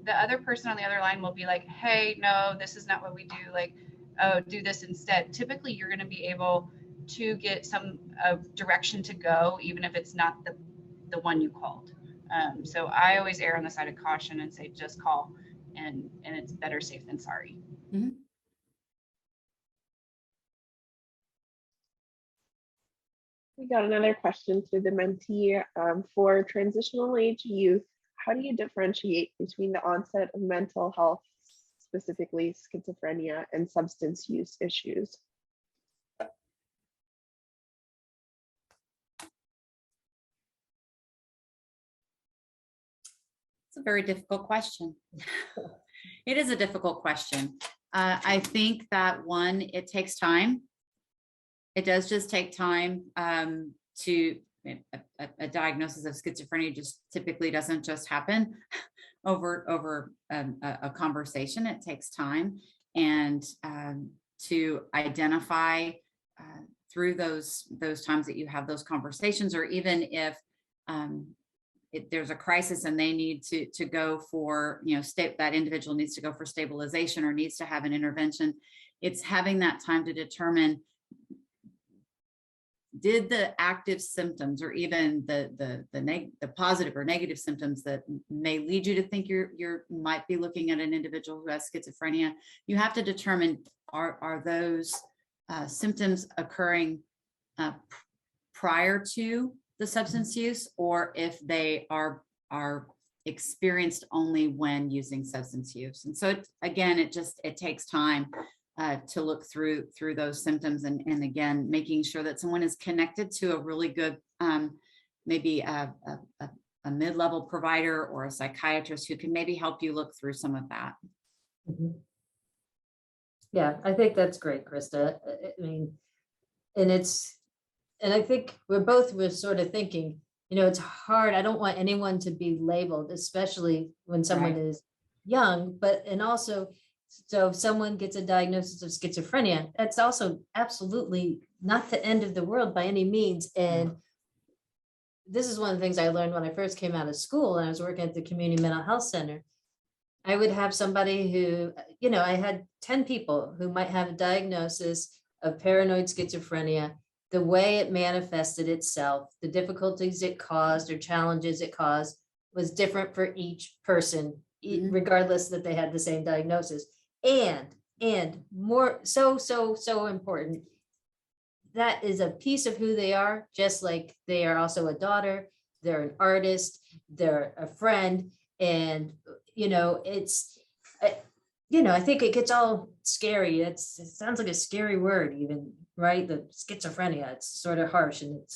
Speaker 5: the other person on the other line will be like, hey, no, this is not what we do. Like, oh, do this instead. Typically, you're going to be able to get some direction to go, even if it's not the one you called. So I always err on the side of caution and say, just call, and it's better safe than sorry.
Speaker 6: Mm-hmm.
Speaker 1: We got another question through the mentee. For transitional age youth, how do you differentiate between the onset of mental health, specifically schizophrenia, and substance use issues?
Speaker 6: It's a very difficult question. It is a difficult question. I think that one, it takes time. It does just take time to a diagnosis of schizophrenia just typically doesn't just happen over a conversation. It takes time, and to identify through those times that you have those conversations, or even if there's a crisis and they need to go for, that individual needs to go for stabilization or needs to have an intervention. It's having that time to determine, did the active symptoms or even the positive or negative symptoms that may lead you to think you're might be looking at an individual who has schizophrenia, you have to determine, are those symptoms occurring prior to the substance use, or if they are experienced only when using substance use. And so it takes time to look through those symptoms, and again, making sure that someone is connected to a really good, maybe a mid-level provider or a psychiatrist who can maybe help you look through some of that.
Speaker 4: Mm-hmm. Yeah, I think that's great, Krista. I mean, and I think we're sort of thinking, it's hard. I don't want anyone to be labeled, especially when someone
Speaker 6: Right.
Speaker 4: is young, and also, so if someone gets a diagnosis of schizophrenia, that's also absolutely not the end of the world by any means. And this is one of the things I learned when I first came out of school and I was working at the community mental health center. I would have somebody who, I had 10 people who might have a diagnosis of paranoid schizophrenia. The way it manifested itself, the difficulties it caused or challenges it caused was different for each person, regardless that they had the same diagnosis. And more so important, that is a piece of who they are, just like they are also a daughter, they're an artist, they're a friend. And, I think it gets all scary. It sounds like a scary word even, right? The schizophrenia, it's sort of harsh and it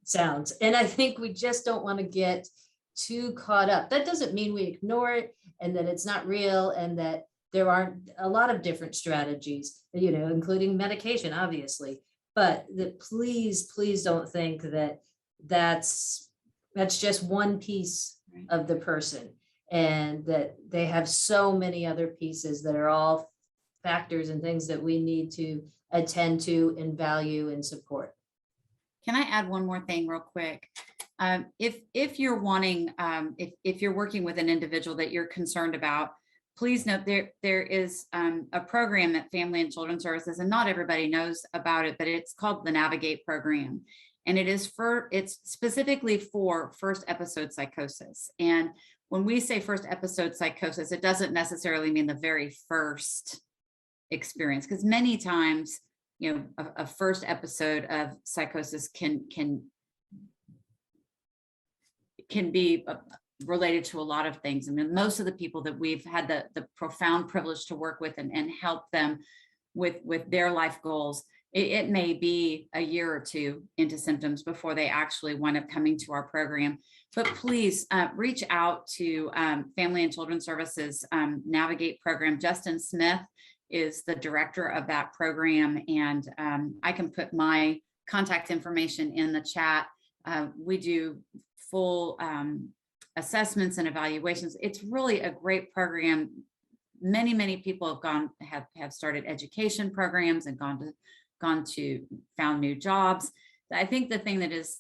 Speaker 4: sounds, and I think we just don't want to get too caught up. That doesn't mean we ignore it and that it's not real, and that there aren't a lot of different strategies, including medication, obviously, but please don't think that that's just one piece of the person, and that they have so many other pieces that are all factors and things that we need to attend to and value and support.
Speaker 6: Can I add one more thing real quick? If you're wanting, if you're working with an individual that you're concerned about, please note there is a program at Family and Children's Services, and not everybody knows about it, but it's called the Navigate program. And it's specifically for first episode psychosis. And when we say first episode psychosis, it doesn't necessarily mean the very first experience, because many times, a first episode of psychosis can be related to a lot of things. I mean, most of the people that we've had the profound privilege to work with and help them with their life goals, it may be a year or two into symptoms before they actually wind up coming to our program. But please reach out to Family and Children's Services Navigate program. Justin Smith is the director of that program, and I can put my contact information in the chat. We do full assessments and evaluations. It's really a great program. Many people have started education programs and found new jobs. I think the thing that is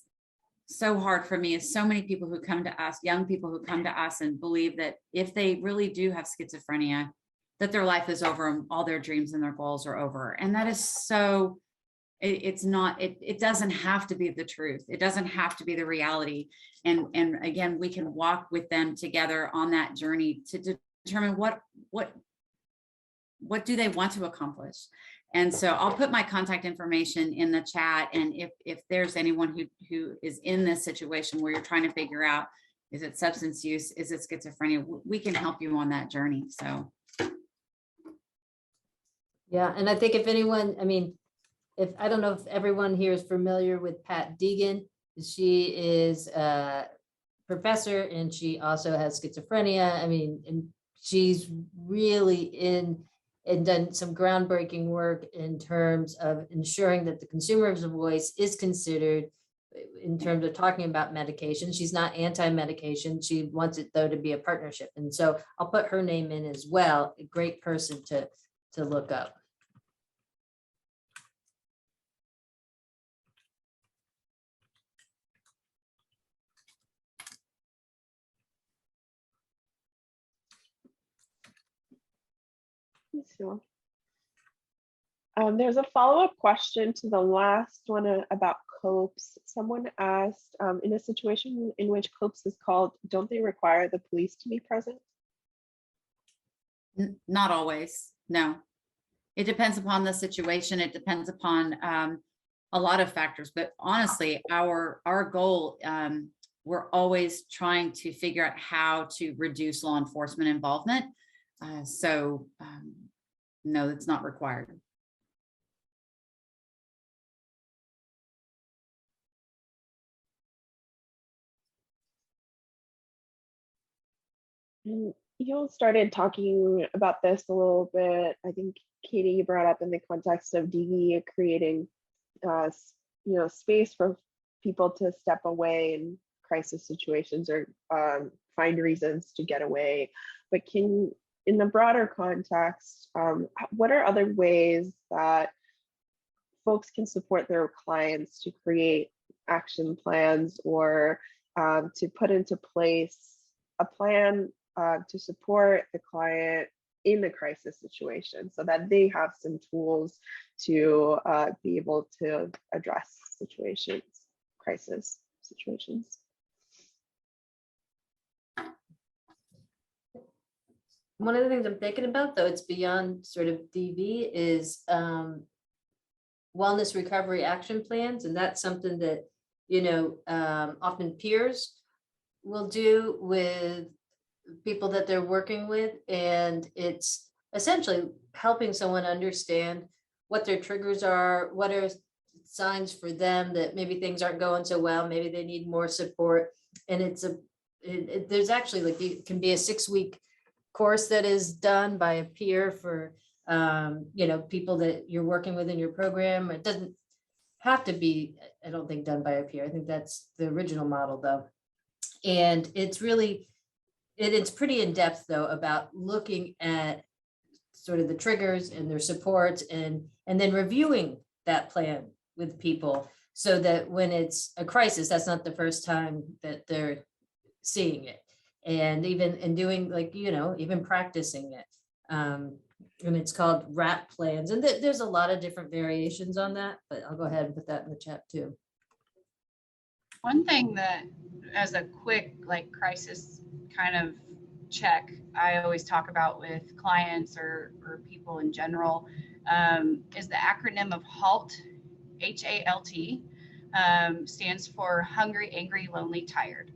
Speaker 6: so hard for me is so many people who come to us, young people who come to us and believe that if they really do have schizophrenia, that their life is over and all their dreams and their goals are over. And that is so, it's not, it doesn't have to be the truth. It doesn't have to be the reality. And again, we can walk with them together on that journey to determine what do they want to accomplish. And so I'll put my contact information in the chat. And if there's anyone who is in this situation where you're trying to figure out, is it substance use? Is it schizophrenia? We can help you on that journey. So.
Speaker 4: Yeah. And I think if anyone, I mean, I don't know if everyone here is familiar with Pat Deegan. She is a professor and she also has schizophrenia. I mean, and she's really and done some groundbreaking work in terms of ensuring that the consumer's voice is considered in terms of talking about medication. She's not anti-medication. She wants it though to be a partnership. And so I'll put her name in as well. A great person to look up.
Speaker 1: So, there's a follow-up question to the last one about COPES. Someone asked, in a situation in which COPES is called, don't they require the police to be present?
Speaker 6: Not always, no. It depends upon the situation. It depends upon a lot of factors, but honestly, our goal, we're always trying to figure out how to reduce law enforcement involvement. So no, it's not required.
Speaker 1: And you all started talking about this a little bit. I think Katie, you brought up in the context of DV creating, space for people to step away in crisis situations or find reasons to get away. But in the broader context, what are other ways that folks can support their clients to create action plans or to put into place a plan to support the client in the crisis situation so that they have some tools to be able to address crisis situations?
Speaker 4: One of the things I'm thinking about, though, it's beyond sort of DV, is wellness recovery action plans. And that's something that, often peers will do with people that they're working with. And it's essentially helping someone understand what their triggers are, what are signs for them that maybe things aren't going so well, maybe they need more support. And there's actually it can be a 6-week course that is done by a peer for people that you're working with in your program. It doesn't have to be, I don't think, done by a peer. I think that's the original model though. And it's pretty in depth though about looking at sort of the triggers and their supports and then reviewing that plan with people so that when it's a crisis, that's not the first time that they're seeing it. And even doing even practicing it. And it's called RAP plans. And there's a lot of different variations on that, but I'll go ahead and put that in the chat too.
Speaker 5: One thing that, as a quick crisis kind of check, I always talk about with clients or people in general, is the acronym of HALT, H-A-L-T, stands for hungry, angry, lonely, tired.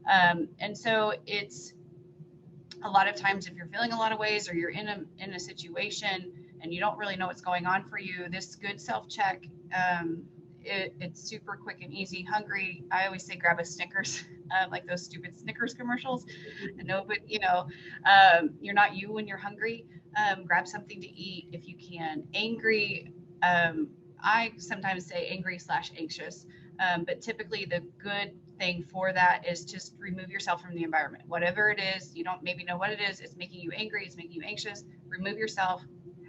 Speaker 5: And so it's a lot of times if you're feeling a lot of ways or you're in a situation and you don't really know what's going on for you, this good self-check, it's super quick and easy. Hungry, I always say grab a Snickers, like those stupid Snickers commercials. No, but you're not you when you're hungry. Grab something to eat if you can. Angry, I sometimes say angry/anxious, but typically the good thing for that is just remove yourself from the environment. Whatever it is, you don't maybe know what it is. It's making you angry. It's making you anxious. Remove yourself.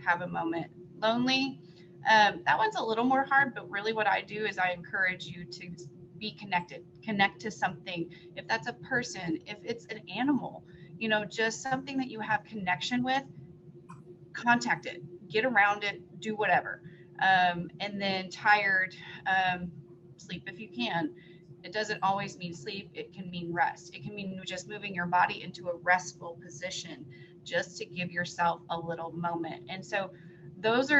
Speaker 5: Have a moment. Lonely. That one's a little more hard, but really what I do is I encourage you to be connected, connect to something. If that's a person, if it's an animal, just something that you have connection with, contact it, get around it, do whatever. And then tired, sleep if you can. It doesn't always mean sleep. It can mean rest. It can mean just moving your body into a restful position just to give yourself a little moment. And so those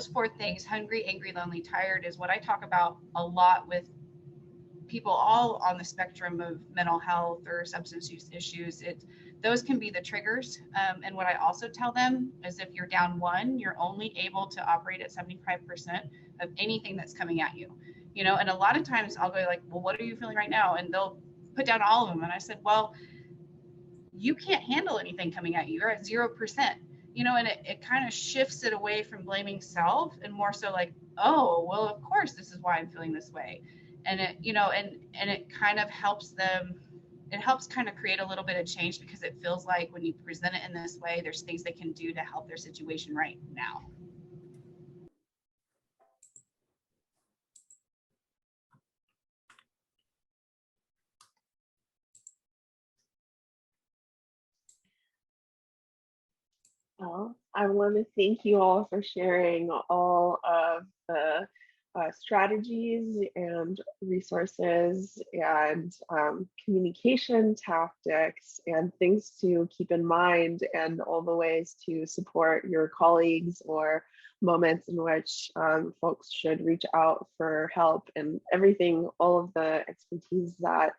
Speaker 5: 4 things, hungry, angry, lonely, tired, is what I talk about a lot with people all on the spectrum of mental health or substance use issues. Those can be the triggers. And what I also tell them is if you're down 1, you're only able to operate at 75% of anything that's coming at you. And a lot of times I'll go like, well, what are you feeling right now? And they'll put down all of them. And I said, well, you can't handle anything coming at you. You're at 0%. And it kind of shifts it away from blaming self and more so like, oh, well, of course, this is why I'm feeling this way. And it, and it kind of helps them, it helps kind of create a little bit of change because it feels like when you present it in this way, there's things they can do to help their situation right now.
Speaker 1: Well, I want to thank you all for sharing all of the strategies and resources and communication tactics and things to keep in mind, and all the ways to support your colleagues or moments in which folks should reach out for help, and everything, all of the expertise that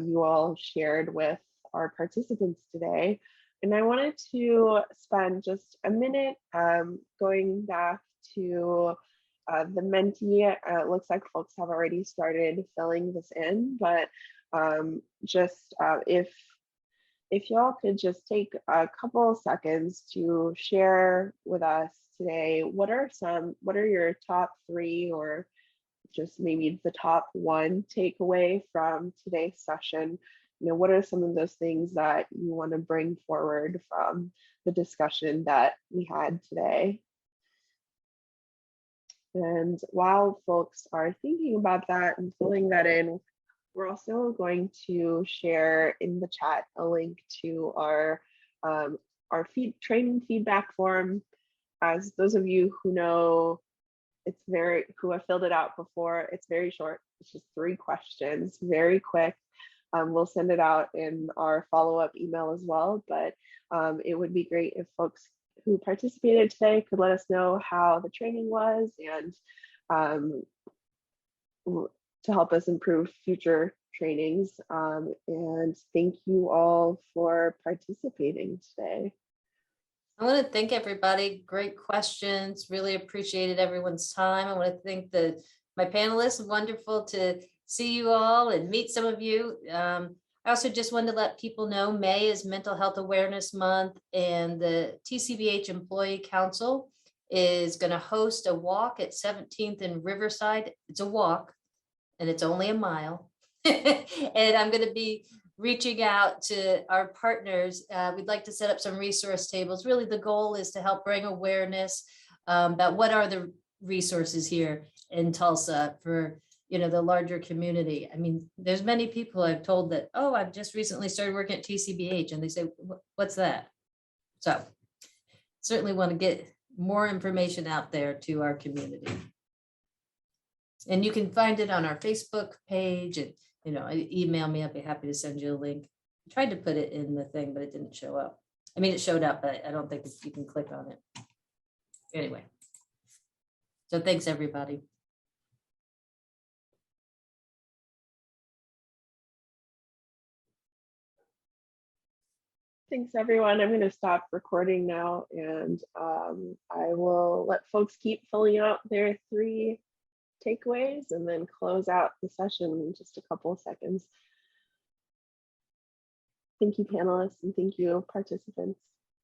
Speaker 1: you all shared with our participants today. And I wanted to spend just a minute going back to the Menti. It looks like folks have already started filling this in, but if y'all could just take a couple of seconds to share with us today, what are your top 3 or just maybe the top 1 takeaway from today's session? What are some of those things that you want to bring forward from the discussion that we had today? And while folks are thinking about that and filling that in, we're also going to share in the chat a link to our training feedback form. As those of you who know, who have filled it out before, it's very short. It's just 3 questions, very quick. We'll send it out in our follow-up email as well, but it would be great if folks who participated today could let us know how the training was, and to help us improve future trainings. And thank you all for participating today.
Speaker 4: I want to thank everybody. Great questions. Really appreciated everyone's time. I want to thank my panelists. Wonderful to see you all and meet some of you. I also just wanted to let people know May is Mental Health Awareness Month, and the TCBH Employee Council is going to host a walk at 17th and Riverside. It's a walk and it's only a mile. And I'm going to be reaching out to our partners. We'd like to set up some resource tables. Really, the goal is to help bring awareness about what are the resources here in Tulsa for the larger community. I mean, there's many people I've told that, oh, I've just recently started working at TCBH, and they say, what's that? So certainly want to get more information out there to our community. And you can find it on our Facebook page, and email me. I'd be happy to send you a link. I tried to put it in the thing, but it didn't show up. I mean, it showed up, but I don't think you can click on it. Anyway, so thanks everybody.
Speaker 1: Thanks, everyone. I'm going to stop recording now, and I will let folks keep filling out their 3 takeaways and then close out the session in just a couple of seconds. Thank you, panelists, and thank you, participants.